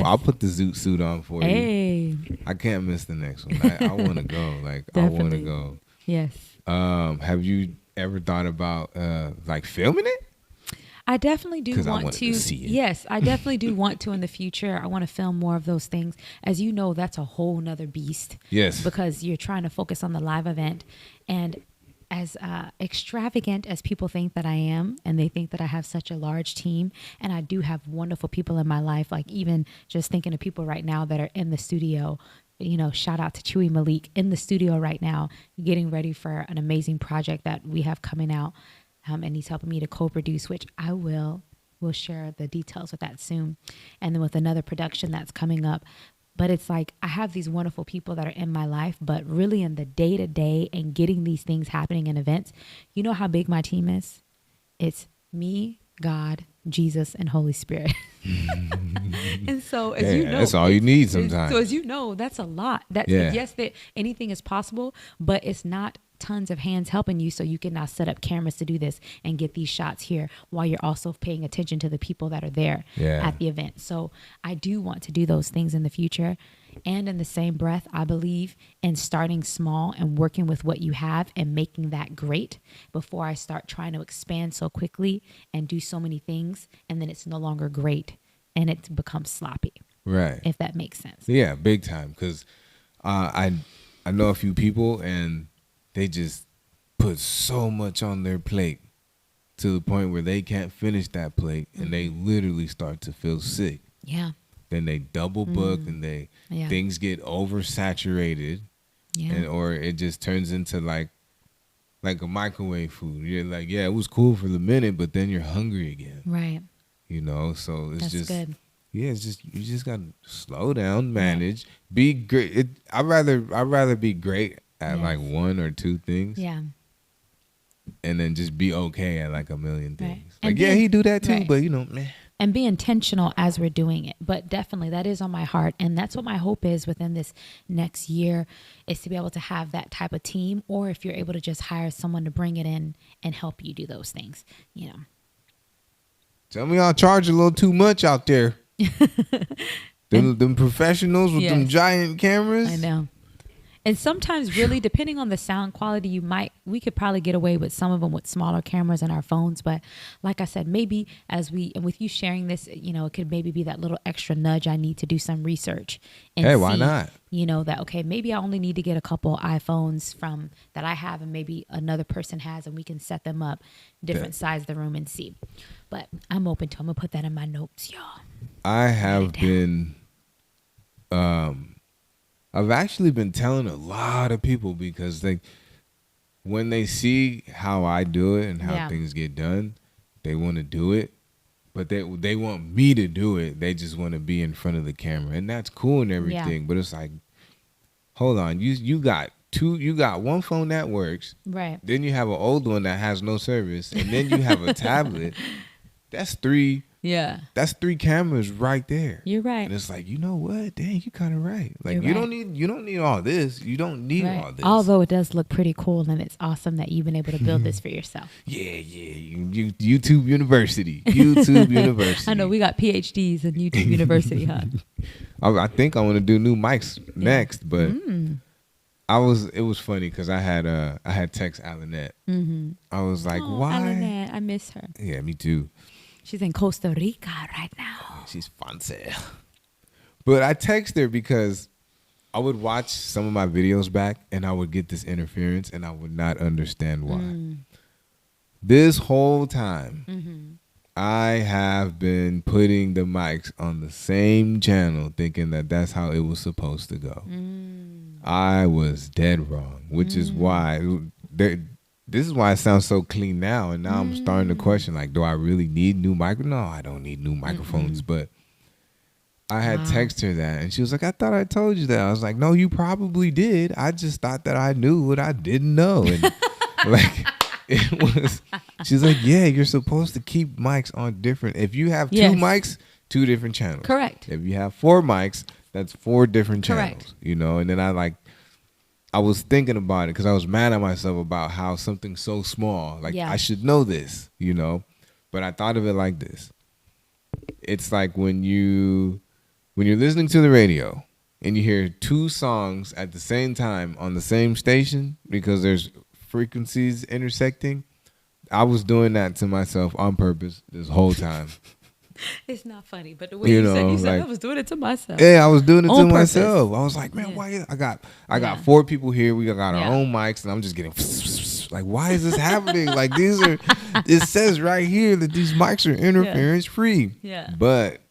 Speaker 1: I'll put the zoot suit on for you. I can't miss the next one. I want to go. Like, I want to go.
Speaker 2: Yes.
Speaker 1: Have you ever thought about like filming it?
Speaker 2: I definitely do want to
Speaker 1: see it.
Speaker 2: Yes, I definitely do want to in the future. I want to film more of those things. As you know, that's a whole nother beast.
Speaker 1: Yes.
Speaker 2: Because you're trying to focus on the live event. And as extravagant as people think that I am, and they think that I have such a large team, and I do have wonderful people in my life, like even just thinking of people right now that are in the studio. You know, shout out to Chewy Malik in the studio right now, getting ready for an amazing project that we have coming out. And he's helping me to co-produce, which I will share the details with that soon. And then with another production that's coming up. But it's like, I have these wonderful people that are in my life, but really in the day-to-day and getting these things happening in events, you know how big my team is? It's me, God, Jesus, and Holy Spirit. And so, as you know,
Speaker 1: that's all you need sometimes.
Speaker 2: So as you know, that's a lot. Yes, that anything is possible, but it's not tons of hands helping you, so you can now set up cameras to do this and get these shots here while you're also paying attention to the people that are there at the event. So I do want to do those things in the future. And in the same breath, I believe in starting small and working with what you have and making that great before I start trying to expand so quickly and do so many things, and then it's no longer great and it becomes sloppy.
Speaker 1: Right.
Speaker 2: If that makes sense.
Speaker 1: Yeah, big time. Because I know a few people, and they just put so much on their plate to the point where they can't finish that plate, and they literally start to feel sick.
Speaker 2: Yeah.
Speaker 1: Then they double book, and things get oversaturated, or it just turns into like a microwave food. You're like, yeah, it was cool for the minute, but then you're hungry again.
Speaker 2: Right.
Speaker 1: You know, so it's
Speaker 2: That's good.
Speaker 1: Yeah, it's just, you just gotta slow down, manage, be great. I'd rather be great at like one or two things.
Speaker 2: Yeah.
Speaker 1: And then just be okay at like a million things.
Speaker 2: Right.
Speaker 1: Like, he do that too, but meh.
Speaker 2: And be intentional as we're doing it. But definitely that is on my heart. And that's what my hope is within this next year, is to be able to have that type of team, or if you're able to just hire someone to bring it in and help you do those things,
Speaker 1: Some of y'all charge a little too much out there. them professionals with them giant cameras.
Speaker 2: I know. And sometimes, really, depending on the sound quality, we could probably get away with some of them with smaller cameras in our phones. But like I said, maybe and with you sharing this, it could maybe be that little extra nudge I need to do some research. And
Speaker 1: why not?
Speaker 2: That, okay, maybe I only need to get a couple iPhones that I have and maybe another person has, and we can set them up different sides of the room and see. But I'm open to it. I'm going to put that in my notes, y'all.
Speaker 1: I have been... I've actually been telling a lot of people, because when they see how I do it and how things get done, they want to do it, but they want me to do it. They just want to be in front of the camera, and that's cool and everything. But it's like, hold on, you got one phone that works,
Speaker 2: right?
Speaker 1: Then you have an old one that has no service, and then you have a tablet. That's three.
Speaker 2: Yeah.
Speaker 1: That's 3 cameras right there.
Speaker 2: You're right.
Speaker 1: And it's like, you know what? Dang, you kind of right. Like, you don't need all this. You don't need all this.
Speaker 2: Although it does look pretty cool, and it's awesome that you've been able to build this for yourself.
Speaker 1: Yeah. YouTube University. YouTube University.
Speaker 2: I know we got PhDs in YouTube University, huh?
Speaker 1: I think I want to do new mics next, but it was funny because I had text Alanette. Mm-hmm. I was like, why?
Speaker 2: Alanette, I miss her.
Speaker 1: Yeah, me too.
Speaker 2: She's in Costa Rica right now.
Speaker 1: She's fancy. But I text her because I would watch some of my videos back, and I would get this interference, and I would not understand why. This whole time, I have been putting the mics on the same channel, thinking that that's how it was supposed to go. I was dead wrong, which is why this is why it sounds so clean now. And now I'm starting to question, like, do I really need new microphones? No, I don't need new microphones. But I had texted her that, and she was like, I thought I told you that. I was like, no, you probably did. I just thought that I knew what I didn't know. And she's like, yeah, you're supposed to keep mics on different. If you have 2 mics, 2 different channels.
Speaker 2: Correct.
Speaker 1: If you have 4 mics, that's 4 different channels. And then I was thinking about it because I was mad at myself about how something so small, I should know this, but I thought of it like this. It's like when you're listening to the radio and you hear 2 songs at the same time on the same station because there's frequencies intersecting. I was doing that to myself on purpose this whole time.
Speaker 2: It's not funny, but the way you said I was doing it to myself.
Speaker 1: Yeah, I was doing it to myself. I was like, man, why? I got 4 people here. We got our own mics, and I'm just getting like, why is this happening? Like, it says right here that these mics are interference free.
Speaker 2: Yeah.
Speaker 1: But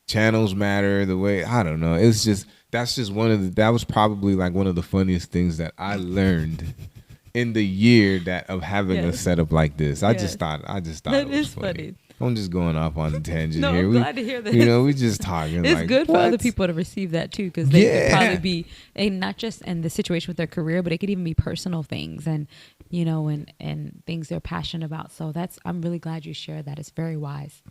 Speaker 1: channels matter. The way, I don't know. It's just, that's just that was probably like one of the funniest things that I learned in the year of having a setup like this. I just thought it was funny. I'm just going off on a tangent here.
Speaker 2: I'm glad to hear that.
Speaker 1: We just talking.
Speaker 2: It's good for other people to receive that too, because they could probably be, and not just in the situation with their career, but it could even be personal things and and things they're passionate about. So I'm really glad you shared that. It's very wise.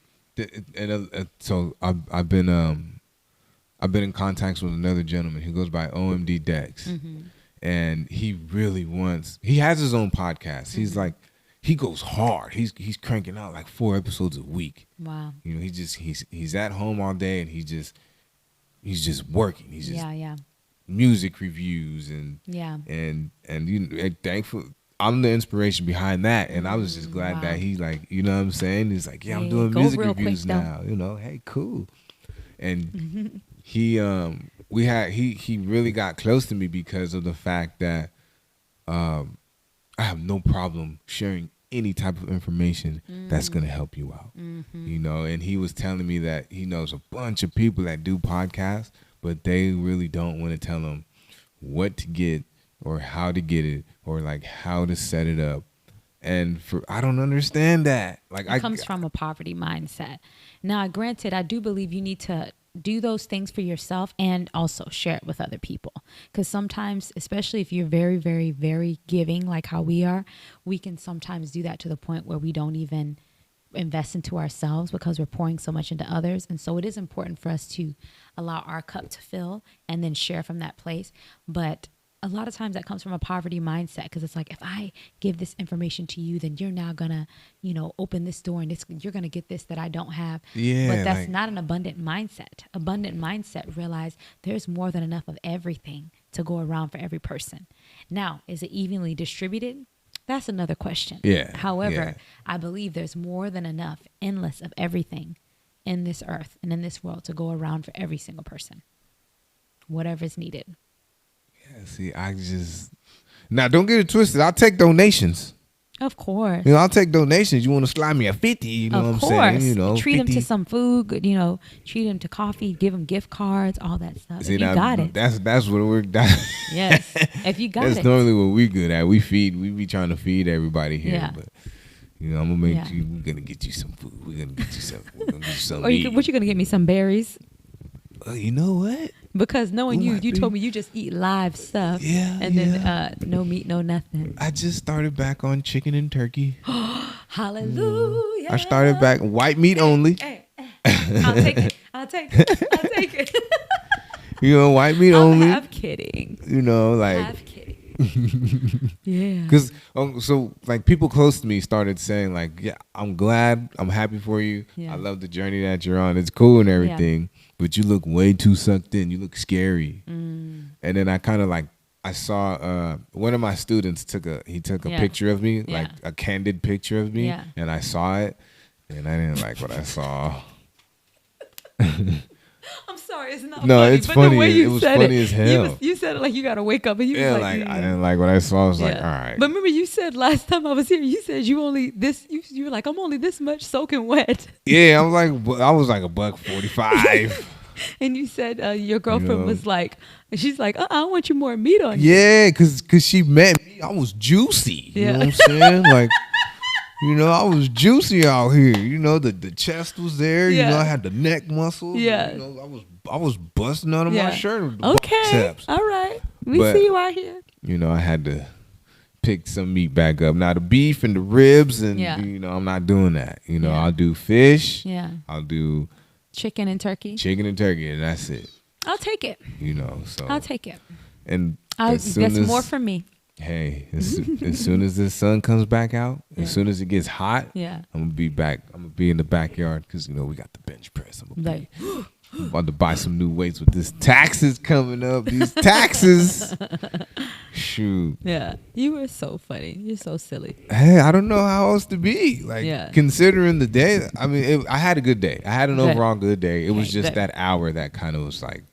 Speaker 1: And so I've been in contacts with another gentleman who goes by OMD Dex, and he really wants. He has his own podcast. He's like, he goes hard. He's cranking out like 4 episodes a week.
Speaker 2: Wow.
Speaker 1: You know, he's at home all day, and he's just working. He's just music reviews and you know, and thankful. I'm the inspiration behind that, and I was just glad that he, like, you know what I'm saying? He's like, yeah, I'm doing music reviews now. You know, hey, cool. And he really got close to me because of the fact that I have no problem sharing any type of information that's gonna help you out. You know, and he was telling me that he knows a bunch of people that do podcasts, but they really don't want to tell them what to get or how to get it or like how to set it up. And I don't understand that. Like,
Speaker 2: it comes from a poverty mindset. Now, granted, I do believe you need to do those things for yourself and also share it with other people. Because sometimes, especially if you're very, very, very giving, like how we are, we can sometimes do that to the point where we don't even invest into ourselves because we're pouring so much into others. And so it is important for us to allow our cup to fill and then share from that place. But a lot of times that comes from a poverty mindset, because it's like, if I give this information to you, then you're now gonna, you know, open this door and you're gonna get this that I don't have.
Speaker 1: Yeah,
Speaker 2: but that's not an abundant mindset. Abundant mindset realize there's more than enough of everything to go around for every person. Now, is it evenly distributed? That's another question.
Speaker 1: Yeah.
Speaker 2: However, I believe there's more than enough, endless of everything in this earth and in this world to go around for every single person, whatever is needed.
Speaker 1: Yeah, see, now don't get it twisted. I'll take donations.
Speaker 2: Of course.
Speaker 1: You know, I'll take donations. You want to slide me a 50, you know what I'm saying? You know,
Speaker 2: treat
Speaker 1: 50.
Speaker 2: them to some food, you know, treat them to coffee, give them gift cards, all that stuff.
Speaker 1: See,
Speaker 2: if you got it.
Speaker 1: That's what we're
Speaker 2: Yes. If you got
Speaker 1: that's
Speaker 2: it.
Speaker 1: That's normally what we're good at. We be trying to feed everybody here.
Speaker 2: Yeah.
Speaker 1: But you know, I'm gonna make you, we're gonna get you some food. We're gonna get you some
Speaker 2: or what you gonna get me, some berries?
Speaker 1: You know what?
Speaker 2: Because knowing you told me you just eat live stuff.
Speaker 1: Yeah.
Speaker 2: And then no meat, no nothing.
Speaker 1: I just started back on chicken and turkey.
Speaker 2: Hallelujah.
Speaker 1: I started back white meat only.
Speaker 2: Hey. I'll take it.
Speaker 1: You know, white meat only.
Speaker 2: I'm kidding.
Speaker 1: You know, like.
Speaker 2: I'm kidding. Yeah.
Speaker 1: Because so like people close to me started saying like, yeah, I'm glad, I'm happy for you.
Speaker 2: Yeah.
Speaker 1: I love the journey that you're on. It's cool and everything, but you look way too sucked in. You look scary. And then I kind of like, I saw one of my students took a picture of me, like a candid picture of me, and I saw it, and I didn't like what I saw.
Speaker 2: I'm sorry, it's not
Speaker 1: no,
Speaker 2: funny.
Speaker 1: it's
Speaker 2: but
Speaker 1: funny.
Speaker 2: The way you
Speaker 1: it was
Speaker 2: said
Speaker 1: funny as hell.
Speaker 2: You said it like you got to wake up, and you was like
Speaker 1: I didn't like what I saw. I was like, all right.
Speaker 2: But remember, you said last time I was here, you said you only this. You were like, I'm only this much soaking wet.
Speaker 1: Yeah, I was like $1.45.
Speaker 2: And you said your girlfriend was like, she's like, I want you more meat on you.
Speaker 1: Yeah, cause she met me. I was juicy. You know what I'm saying? Like, you know, I was juicy out here. You know, the chest was there. You know, I had the neck muscles.
Speaker 2: Yeah.
Speaker 1: You know, I was busting out of my shirt with the
Speaker 2: okay.
Speaker 1: biceps.
Speaker 2: All right. We see you out here.
Speaker 1: You know, I had to pick some meat back up. Now the beef and the ribs and you know, I'm not doing that. You know, I'll do fish. Yeah. I'll do
Speaker 2: chicken and turkey,
Speaker 1: and that's it.
Speaker 2: I'll take it.
Speaker 1: You know, so
Speaker 2: I'll take it.
Speaker 1: And
Speaker 2: that's more for me.
Speaker 1: Hey, as soon as the sun comes back out, as soon as it gets hot, I'm gonna be back. I'm gonna be in the backyard because you know we got the bench press. I'm about to buy some new weights with this taxes coming up. These taxes, shoot.
Speaker 2: Yeah, you were so funny. You're so silly.
Speaker 1: Hey, I don't know how else to be. Like considering the day. I mean, I had a good day. I had an overall good day. It was just that hour that kind of was like,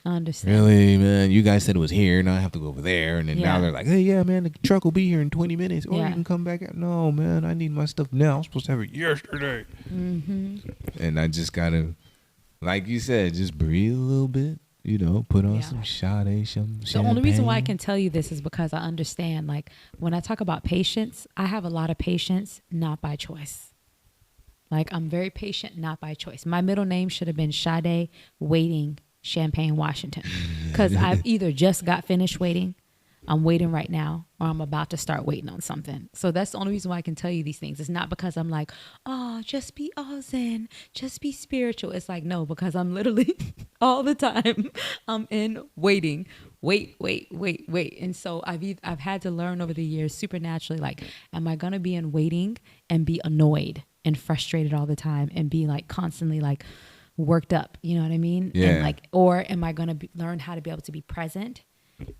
Speaker 2: I understand.
Speaker 1: Really, man? You guys said it was here, and I have to go over there. And then now they're like, hey, yeah, man, the truck will be here in 20 minutes. Or you can come back out. No, man, I need my stuff now. I'm supposed to have it yesterday. And I just got to, like you said, just breathe a little bit. You know, put on some Sade, some champagne.
Speaker 2: The only reason why I can tell you this is because I understand, like, when I talk about patience, I have a lot of patience, not by choice. Like, I'm very patient, not by choice. My middle name should have been Sade Waiting Champagne, Washington, because I've either just got finished waiting, I'm waiting right now, or I'm about to start waiting on something. So that's the only reason why I can tell you these things. It's not because I'm like, oh, just be all zen, just be spiritual. It's like, no, because I'm literally all the time I'm in waiting wait. And so I've had to learn over the years supernaturally, like, am I going to be in waiting and be annoyed and frustrated all the time and be like constantly like worked up, you know what I mean?
Speaker 1: Yeah.
Speaker 2: And like, or am I going to learn how to be able to be present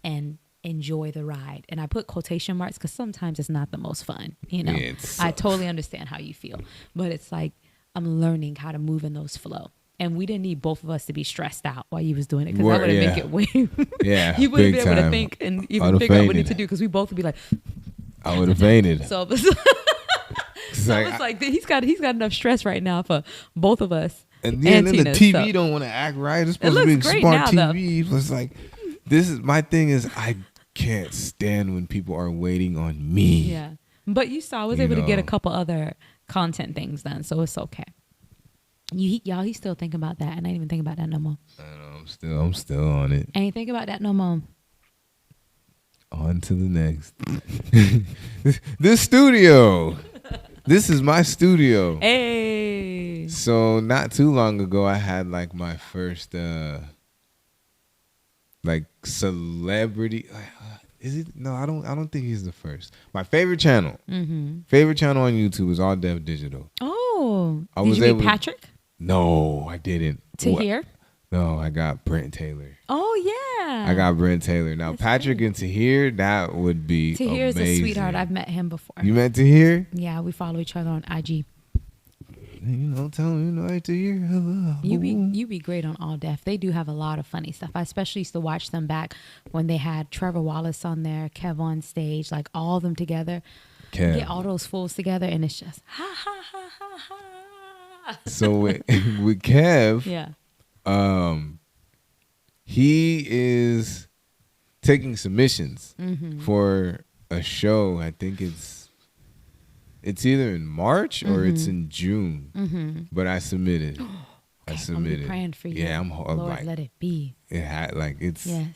Speaker 2: and enjoy the ride? And I put quotation marks because sometimes it's not the most fun, you know. I totally understand how you feel, but it's like I'm learning how to move in those flow. And we didn't need both of us to be stressed out while you was doing it, because that would have make it way.
Speaker 1: Yeah,
Speaker 2: you wouldn't be able
Speaker 1: time.
Speaker 2: to think and even figure out what you need to do, because we both would be like.
Speaker 1: I would have fainted.
Speaker 2: So it's like he's got enough stress right now for both of us.
Speaker 1: And then the TV don't want to act right. It's supposed to be smart TV. It's like, this is my thing is I can't stand when people are waiting on me.
Speaker 2: Yeah, but you saw I was able to get a couple other content things done, so it's okay. He's still thinking about that, and I ain't even thinking about that no more.
Speaker 1: I know, I'm still on it.
Speaker 2: I ain't thinking about that no more.
Speaker 1: On to the next. This studio. This is my studio.
Speaker 2: Hey.
Speaker 1: So not too long ago, I had like my first like celebrity. Is it? No, I don't think he's the first. My favorite channel. Mm-hmm. Favorite channel on YouTube is All Deaf Digital.
Speaker 2: Oh. Did you meet Patrick?
Speaker 1: No, I didn't.
Speaker 2: Tahir?
Speaker 1: No, I got Brent Taylor.
Speaker 2: Oh, yeah.
Speaker 1: I got Brent Taylor. Now, that's Patrick and Tahir, that would be
Speaker 2: Tahir's
Speaker 1: amazing.
Speaker 2: a sweetheart. I've met him before.
Speaker 1: You met Tahir?
Speaker 2: Yeah, we follow each other on IG.
Speaker 1: Tell him, Tahir, hello.
Speaker 2: You be great on All Deaf. They do have a lot of funny stuff. I especially used to watch them back when they had Trevor Wallace on there, Kev on stage, like all of them together.
Speaker 1: Kev.
Speaker 2: Get all those fools together, and it's just ha, ha, ha, ha, ha.
Speaker 1: So with Kev,
Speaker 2: yeah.
Speaker 1: He is taking submissions for a show. I think it's either in March or it's in June. But I submitted. I submitted.
Speaker 2: I'm praying for you.
Speaker 1: Yeah, I'm
Speaker 2: Lord,
Speaker 1: like,
Speaker 2: let it be.
Speaker 1: It it's
Speaker 2: yes.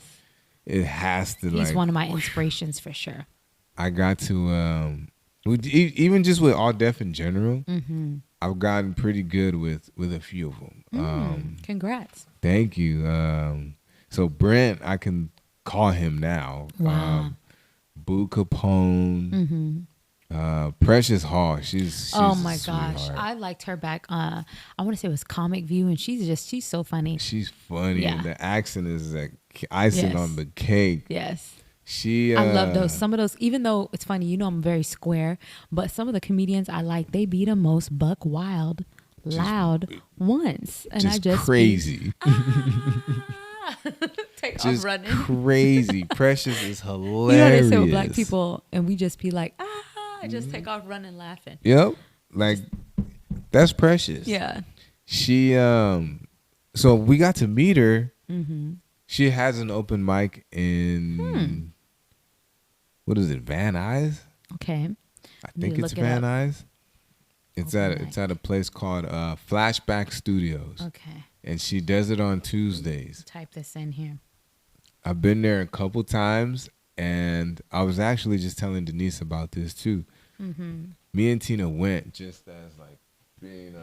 Speaker 1: It has to.
Speaker 2: He's one of my inspirations for sure.
Speaker 1: I got to even just with All Deaf in general. I've gotten pretty good with a few of them.
Speaker 2: Congrats.
Speaker 1: Thank you. So Brent, I can call him now.
Speaker 2: Wow.
Speaker 1: Boo Capone. Precious Hall. She's
Speaker 2: oh my
Speaker 1: sweetheart.
Speaker 2: gosh. I liked her back. I want to say it was Comic View, and she's so funny.
Speaker 1: She's funny.
Speaker 2: Yeah.
Speaker 1: And the accent is like icing on the cake.
Speaker 2: Yes.
Speaker 1: I
Speaker 2: love those. Some of those, even though it's funny, I'm very square, but some of the comedians I like, they be the most buck wild, loud ones. And I just
Speaker 1: crazy.
Speaker 2: Take
Speaker 1: just
Speaker 2: off running.
Speaker 1: Crazy. Precious is hilarious.
Speaker 2: You know what they say with black people, and we just be like, just take off running laughing.
Speaker 1: Yep. Like, that's Precious.
Speaker 2: Yeah.
Speaker 1: She, so we got to meet her. She has an open mic in, what is it, Van Nuys?
Speaker 2: Okay.
Speaker 1: I think it's Van Nuys. It's at a place called Flashback Studios.
Speaker 2: Okay.
Speaker 1: And she does it on Tuesdays.
Speaker 2: Type this in here.
Speaker 1: I've been there a couple times, and I was actually just telling Denise about this too. Me and Tina went just as like being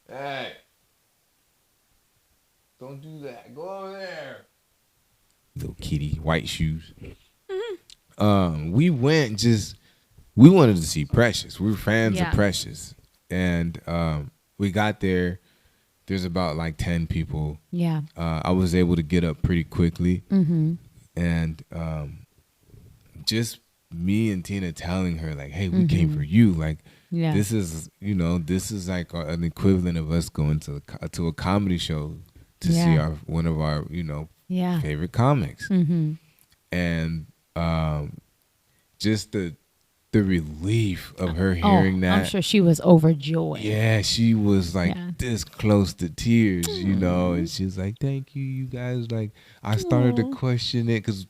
Speaker 1: hey, don't do that. Go over there. Little kitty, white shoes. We went we wanted to see Precious. We were fans of Precious. And we got there. There's about like 10 people. Yeah. I was able to get up pretty quickly. And just me and Tina telling her like, hey, we came for you. Like, this is, this is like an equivalent of us going to a comedy show to see one of our, favorite comics. And just the relief of her hearing that.
Speaker 2: I'm sure she was overjoyed.
Speaker 1: Yeah, she was like this close to tears, and she was like, thank you, you guys. Like, I started to question it because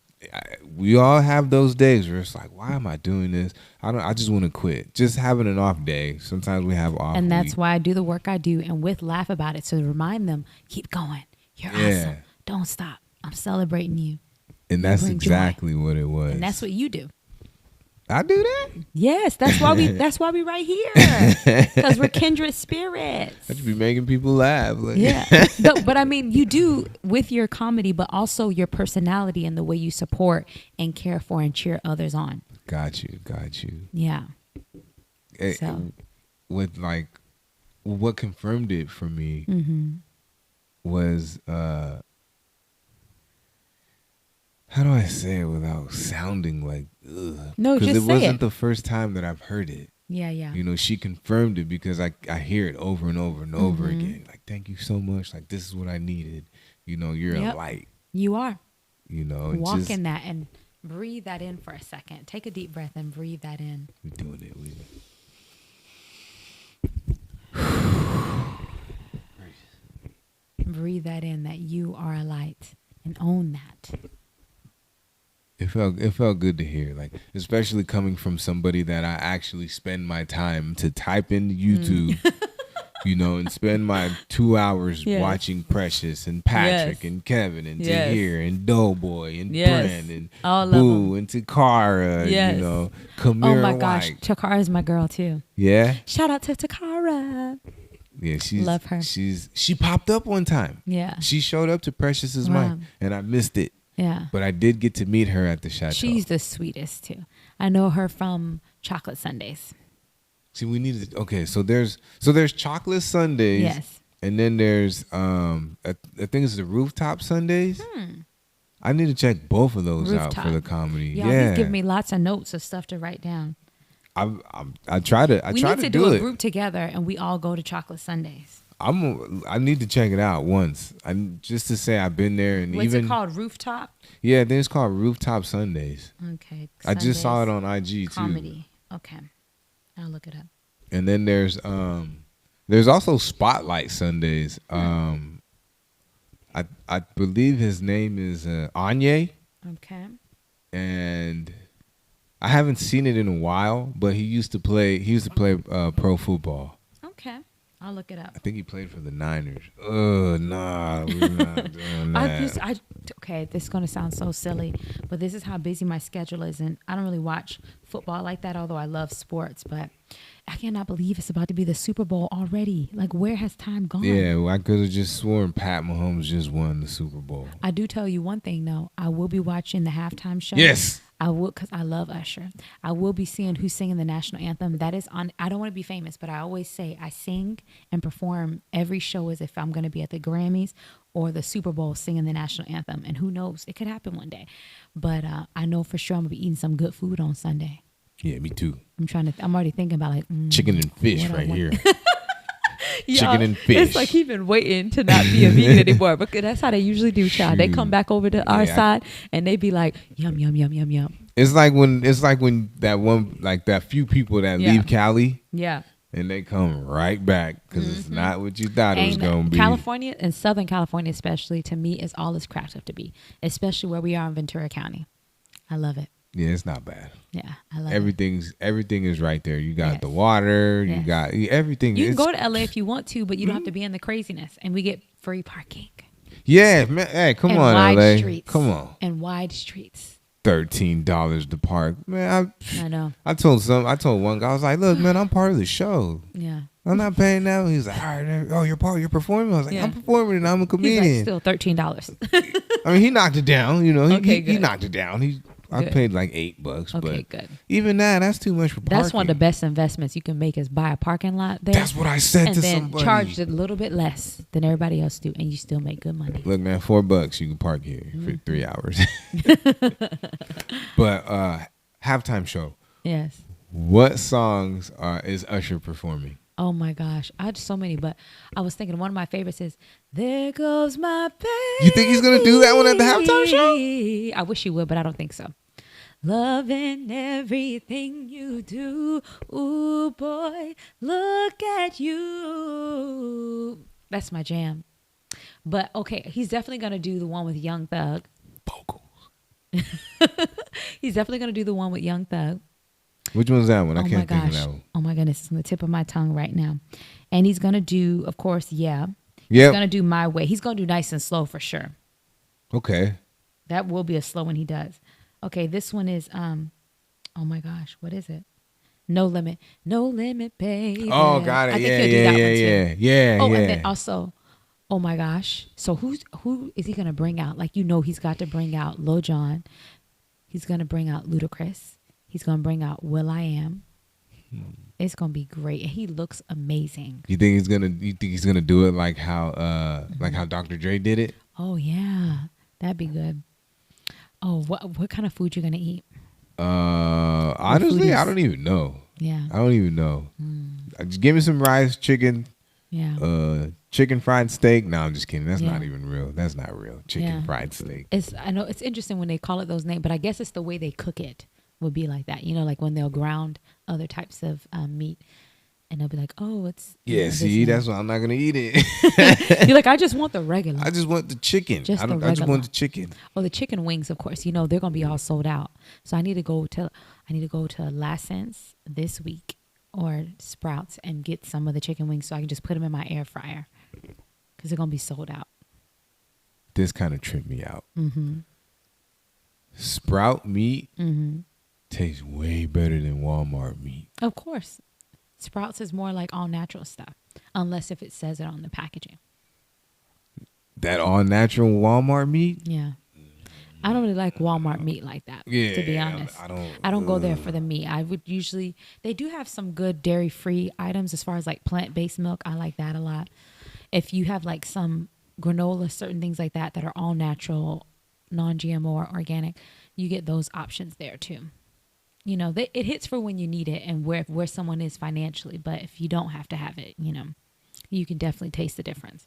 Speaker 1: we all have those days where it's like, why am I doing this? I just want to quit. Just having an off day. Sometimes we have off.
Speaker 2: And that's why I do the work I do, and with laugh about it to remind them, keep going. You're awesome. Don't stop. I'm celebrating you.
Speaker 1: And that's exactly what it was.
Speaker 2: And that's what you do.
Speaker 1: I do that?
Speaker 2: Yes, that's why we right here. Because we're kindred spirits.
Speaker 1: I should be making people laugh. Like.
Speaker 2: Yeah. But I mean, you do with your comedy, but also your personality and the way you support and care for and cheer others on.
Speaker 1: Got you.
Speaker 2: Yeah.
Speaker 1: So. With like, what confirmed it for me was, how do I say it without sounding like, ugh?
Speaker 2: No, just say it.
Speaker 1: Because it wasn't the first time that I've heard it.
Speaker 2: Yeah.
Speaker 1: You know, she confirmed it because I hear it over and over and over again. Like, thank you so much. Like, this is what I needed. You know, you're a light.
Speaker 2: You are.
Speaker 1: You know.
Speaker 2: Walk in that and breathe that in for a second. Take a deep breath and breathe that in.
Speaker 1: We're doing it.
Speaker 2: Breathe that in, that you are a light, and own that.
Speaker 1: It felt good to hear, like, especially coming from somebody that I actually spend my time to type into YouTube, you know, and spend my 2 hours watching Precious and Patrick and Kevin and Tahir and Doughboy and Brent and
Speaker 2: all
Speaker 1: Boo and Takara, you know, Kamira.
Speaker 2: Oh my gosh, Takara is my girl too.
Speaker 1: Yeah.
Speaker 2: Shout out to Takara.
Speaker 1: Yeah,
Speaker 2: love her.
Speaker 1: She popped up one time.
Speaker 2: Yeah.
Speaker 1: She showed up to Precious's mic and I missed it.
Speaker 2: Yeah.
Speaker 1: But I did get to meet her at the Chateau.
Speaker 2: She's the sweetest too. I know her from Chocolate Sundays.
Speaker 1: See, we need to, okay, so there's Chocolate Sundays.
Speaker 2: Yes.
Speaker 1: And then there's I think it's the Rooftop Sundays. I need to check both of those out for the comedy.
Speaker 2: Yeah. He's giving me lots of notes of stuff to write down.
Speaker 1: I try to
Speaker 2: we need to do a group together and we all go to Chocolate Sundays.
Speaker 1: I need to check it out once. Just to say I've been there and
Speaker 2: What's it called? Rooftop?
Speaker 1: Yeah, I think it's called Rooftop Sundays.
Speaker 2: Okay.
Speaker 1: I just saw it on IG too.
Speaker 2: Comedy. Okay. I'll look it up.
Speaker 1: And then there's also Spotlight Sundays. I believe his name is Anye.
Speaker 2: Okay.
Speaker 1: And I haven't seen it in a while, but he used to play pro football.
Speaker 2: Okay. I'll look it up.
Speaker 1: I think he played for the Niners. Nah, we're not doing that.
Speaker 2: Okay, this is going to sound so silly, but this is how busy my schedule is, and I don't really watch football like that, although I love sports, but I cannot believe it's about to be the Super Bowl already. Like, where has time gone?
Speaker 1: Yeah, well, I could have just sworn Pat Mahomes just won the Super Bowl.
Speaker 2: I do tell you one thing, though. I will be watching the halftime show.
Speaker 1: Yes.
Speaker 2: I will, because I love Usher. I will be seeing who's singing the national anthem. That is on, I don't want to be famous, but I always say I sing and perform every show as if I'm going to be at the Grammys or the Super Bowl singing the national anthem. And who knows, it could happen one day. But I know for sure I'm going to be eating some good food on Sunday.
Speaker 1: Yeah, me too.
Speaker 2: I'm already thinking about like
Speaker 1: chicken and fish right here.
Speaker 2: Chicken and fish. It's like he been waiting to not be a vegan anymore, but that's how they usually do, child. They come back over to our side and they be like, yum, yum, yum, yum, yum.
Speaker 1: It's like when that few people that leave Cali.
Speaker 2: Yeah.
Speaker 1: And they come right back because it's not what you thought it was going to be.
Speaker 2: California, and Southern California especially, to me, is all it's cracked up to be, especially where we are in Ventura County. I love it.
Speaker 1: Yeah, it's not bad.
Speaker 2: Yeah, I love
Speaker 1: everything is right there. You got the water. You got everything.
Speaker 2: You can go to LA if you want to, but you don't have to be in the craziness. And we get free parking.
Speaker 1: Yeah, man. Hey, come on,
Speaker 2: wide
Speaker 1: LA.
Speaker 2: Streets.
Speaker 1: Come on.
Speaker 2: And wide streets.
Speaker 1: $13 to park, man.
Speaker 2: I know.
Speaker 1: I told one guy, I was like, "Look, man, I'm part of the show.
Speaker 2: Yeah,
Speaker 1: I'm not paying that." He's like, "All right, oh, you're performing." I was like, "I'm performing, and I'm a comedian."
Speaker 2: He's like, still $13.
Speaker 1: I mean, he knocked it down. You know, he knocked it down. I
Speaker 2: Good.
Speaker 1: paid like $8,
Speaker 2: okay,
Speaker 1: but
Speaker 2: good.
Speaker 1: Even that's too much for parking.
Speaker 2: That's one of the best investments you can make is buy a parking lot there.
Speaker 1: That's what I said to somebody.
Speaker 2: And then charge a little bit less than everybody else do, and you still make good money.
Speaker 1: Look, man, $4 you can park here for 3 hours. But halftime show.
Speaker 2: Yes.
Speaker 1: What songs is Usher performing?
Speaker 2: Oh my gosh, I had so many, but I was thinking one of my favorites is "There Goes My Baby."
Speaker 1: You think he's gonna do that one at the halftime show?
Speaker 2: I wish he would, but I don't think so. Loving everything you do, ooh boy, look at you. That's my jam. But okay, he's definitely gonna do the one with Young Thug.
Speaker 1: Vocals.
Speaker 2: He's definitely gonna do the one with Young Thug.
Speaker 1: Which one's that one? I can't think of that one.
Speaker 2: Oh my goodness, it's on the tip of my tongue right now. And he's gonna do, of course, He's gonna do My Way. He's gonna do Nice and Slow for sure.
Speaker 1: Okay.
Speaker 2: That will be a slow one he does. Okay, this one is Oh my gosh, what is it? No limit, baby.
Speaker 1: Oh, got it.
Speaker 2: I think
Speaker 1: Yeah,
Speaker 2: he'll do
Speaker 1: yeah,
Speaker 2: that
Speaker 1: yeah,
Speaker 2: one too.
Speaker 1: yeah, yeah,
Speaker 2: Oh,
Speaker 1: yeah.
Speaker 2: and then also, oh my gosh. So who is he gonna bring out? Like, you know, he's got to bring out Lil Jon. He's gonna bring out Ludacris. He's gonna bring out Will.i.am. It's gonna be great, and he looks amazing.
Speaker 1: You think he's gonna do it like how Dr. Dre did it?
Speaker 2: Oh yeah, that'd be good. Oh, what kind of food you gonna eat?
Speaker 1: Honestly, I don't even know.
Speaker 2: Yeah.
Speaker 1: I don't even know. Just give me some rice, chicken,
Speaker 2: Yeah.
Speaker 1: chicken fried steak. No, I'm just kidding. That's
Speaker 2: Yeah.
Speaker 1: not even real. That's not real. Chicken fried steak.
Speaker 2: I know it's interesting when they call it those names, but I guess it's the way they cook it would be like that. You know, like when they'll ground other types of meat, and they'll be like, "Oh, it's
Speaker 1: See, that's why I'm not gonna eat it.
Speaker 2: You're like, I just want the regular.
Speaker 1: I just want the chicken.
Speaker 2: Just
Speaker 1: I
Speaker 2: the
Speaker 1: just
Speaker 2: regular.
Speaker 1: want the chicken.
Speaker 2: Oh, the chicken wings, of course. You know they're gonna be all sold out. So I need to go to Lassen's this week or Sprouts and get some of the chicken wings so I can just put them in my air fryer because they're gonna be sold out.
Speaker 1: This kind of tripped me out.
Speaker 2: Mm-hmm.
Speaker 1: Sprout meat
Speaker 2: Mm-hmm.
Speaker 1: tastes way better than Walmart meat.
Speaker 2: Of course, Sprouts is more like all natural stuff, unless if it says it on the packaging.
Speaker 1: That all natural Walmart meat?
Speaker 2: Yeah. I don't really like Walmart meat like that, to be honest. I don't go there for the meat. I would usually, they do have some good dairy-free items as far as like plant-based milk. I like that a lot. If you have like some granola, certain things like that are all natural, non-GMO or organic, you get those options there too. You know, it hits for when you need it and where someone is financially. But if you don't have to have it, you know, you can definitely taste the difference.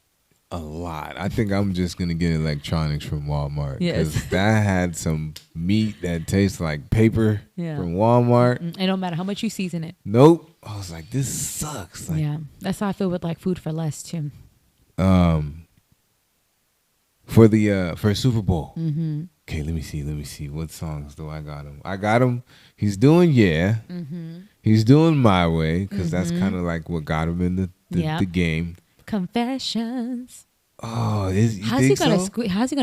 Speaker 1: A lot. I think I'm just gonna get electronics from Walmart.
Speaker 2: Yes.
Speaker 1: Because that had some meat that tastes like paper
Speaker 2: Yeah.
Speaker 1: from Walmart.
Speaker 2: It don't matter how much you season it.
Speaker 1: Nope. I was like, this sucks. Like,
Speaker 2: Yeah, that's how I feel with like food for less too.
Speaker 1: For Super Bowl.
Speaker 2: Mm-hmm.
Speaker 1: Okay, let me see. What songs do I got him? I got him. He's doing
Speaker 2: Mm-hmm.
Speaker 1: He's doing My Way because that's kind of like what got him in the game.
Speaker 2: Confessions.
Speaker 1: Oh,
Speaker 2: how's he gonna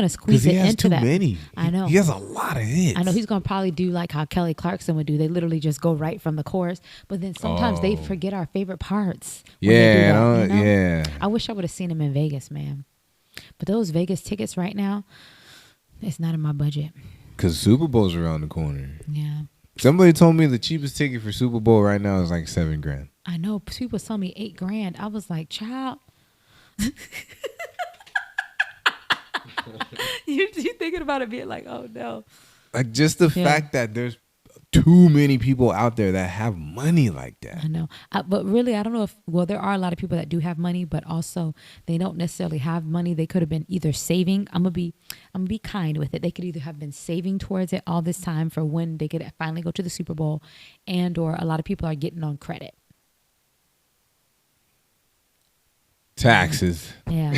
Speaker 2: squeeze it
Speaker 1: he has
Speaker 2: into
Speaker 1: too
Speaker 2: that?
Speaker 1: many.
Speaker 2: I know.
Speaker 1: He has a lot of hits.
Speaker 2: I know he's gonna probably do like how Kelly Clarkson would do. They literally just go right from the chorus. But then sometimes they forget our favorite parts. When they do that, you know?
Speaker 1: Yeah.
Speaker 2: I wish I would have seen him in Vegas, man. But those Vegas tickets right now, it's not in my budget.
Speaker 1: Because Super Bowl's around the corner.
Speaker 2: Yeah.
Speaker 1: Somebody told me the cheapest ticket for Super Bowl right now is like $7,000.
Speaker 2: I know people tell me $8,000. I was like, child. you thinking about it being like, oh no.
Speaker 1: Like just the fact that there's too many people out there that have money like that.
Speaker 2: I know. But really, I don't know there are a lot of people that do have money, but also they don't necessarily have money. They could have been either saving. I'm gonna be kind with it. They could either have been saving towards it all this time for when they could finally go to the Super Bowl, or a lot of people are getting on credit.
Speaker 1: Taxes.
Speaker 2: Yeah.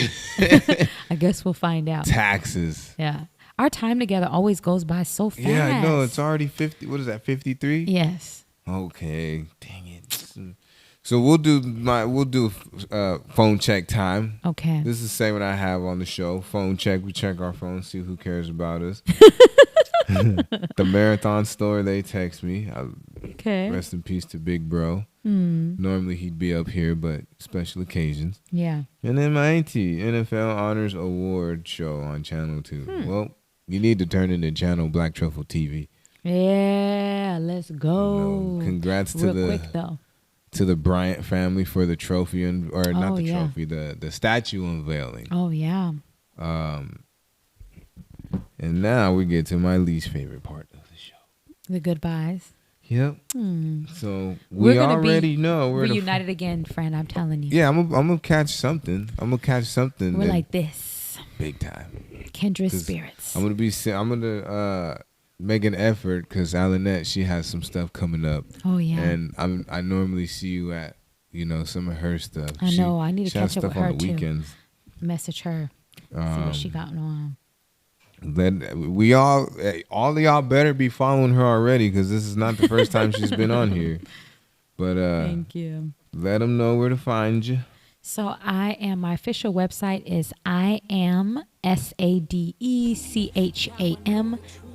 Speaker 2: I guess we'll find out.
Speaker 1: Taxes.
Speaker 2: Yeah. Our time together always goes by so fast.
Speaker 1: Yeah, I know. It's already 50. What is that, 53?
Speaker 2: Yes.
Speaker 1: Okay. Dang it. So we'll do phone check time.
Speaker 2: Okay.
Speaker 1: This is the segment I have on the show. Phone check. We check our phone, see who cares about us. The Marathon store, they text me.
Speaker 2: Okay.
Speaker 1: Rest in peace to Big Bro. Normally he'd be up here, but special occasions.
Speaker 2: Yeah.
Speaker 1: And then my auntie, NFL Honors Award show on Channel 2. Well, you need to turn into Channel Black Truffle TV.
Speaker 2: Yeah, let's go.
Speaker 1: Congrats
Speaker 2: Real quick, though.
Speaker 1: to the Bryant family for the trophy
Speaker 2: trophy,
Speaker 1: the statue unveiling.
Speaker 2: Oh yeah.
Speaker 1: And now we get to my least favorite part of the show.
Speaker 2: The goodbyes.
Speaker 1: Yep. So
Speaker 2: We're
Speaker 1: we
Speaker 2: gonna
Speaker 1: already know we're
Speaker 2: reunited again, friend. I'm telling you.
Speaker 1: Yeah, I'm gonna catch something.
Speaker 2: We're like this.
Speaker 1: Big time.
Speaker 2: Kindred spirits.
Speaker 1: I'm gonna make an effort because Alanette, she has some stuff coming up.
Speaker 2: Oh yeah.
Speaker 1: And I normally see you at some of her stuff.
Speaker 2: I know. I need to catch up with her
Speaker 1: on the weekends.
Speaker 2: Too. Message her. See what she got on.
Speaker 1: All of y'all better be following her already because this is not the first time she's been on here. But
Speaker 2: thank you.
Speaker 1: Let them know where to find you.
Speaker 2: So my official website is IamSadecham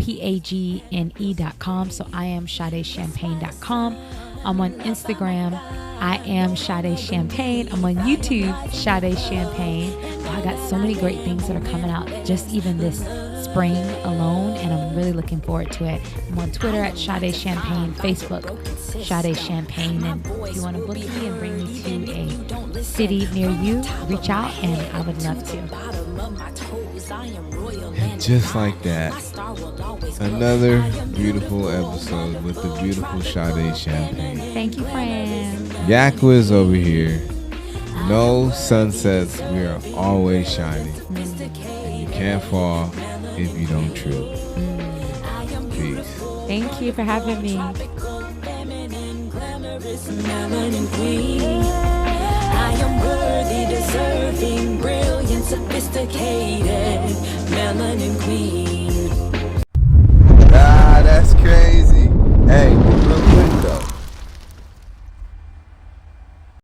Speaker 2: PAGNE.com. So I am SadeChampagne.com. I'm on Instagram. I am Sade Champagne. I'm on YouTube, Sade Champagne. I got so many great things that are coming out just even this spring alone, and I'm really looking forward to it. I'm on Twitter at Sade Champagne, Facebook, Sade Champagne. And if you want to book me and bring me to a city near you, reach out and I would love to.
Speaker 1: And just like that, another beautiful episode with the beautiful Sade Champagne.
Speaker 2: Thank you, friend.
Speaker 1: Yakwa is over here. No sunsets. We are always shining. And you can't fall if you don't trip. Peace.
Speaker 2: Thank you for having me.
Speaker 3: I am worthy, deserving, brilliant, sophisticated, melanin queen.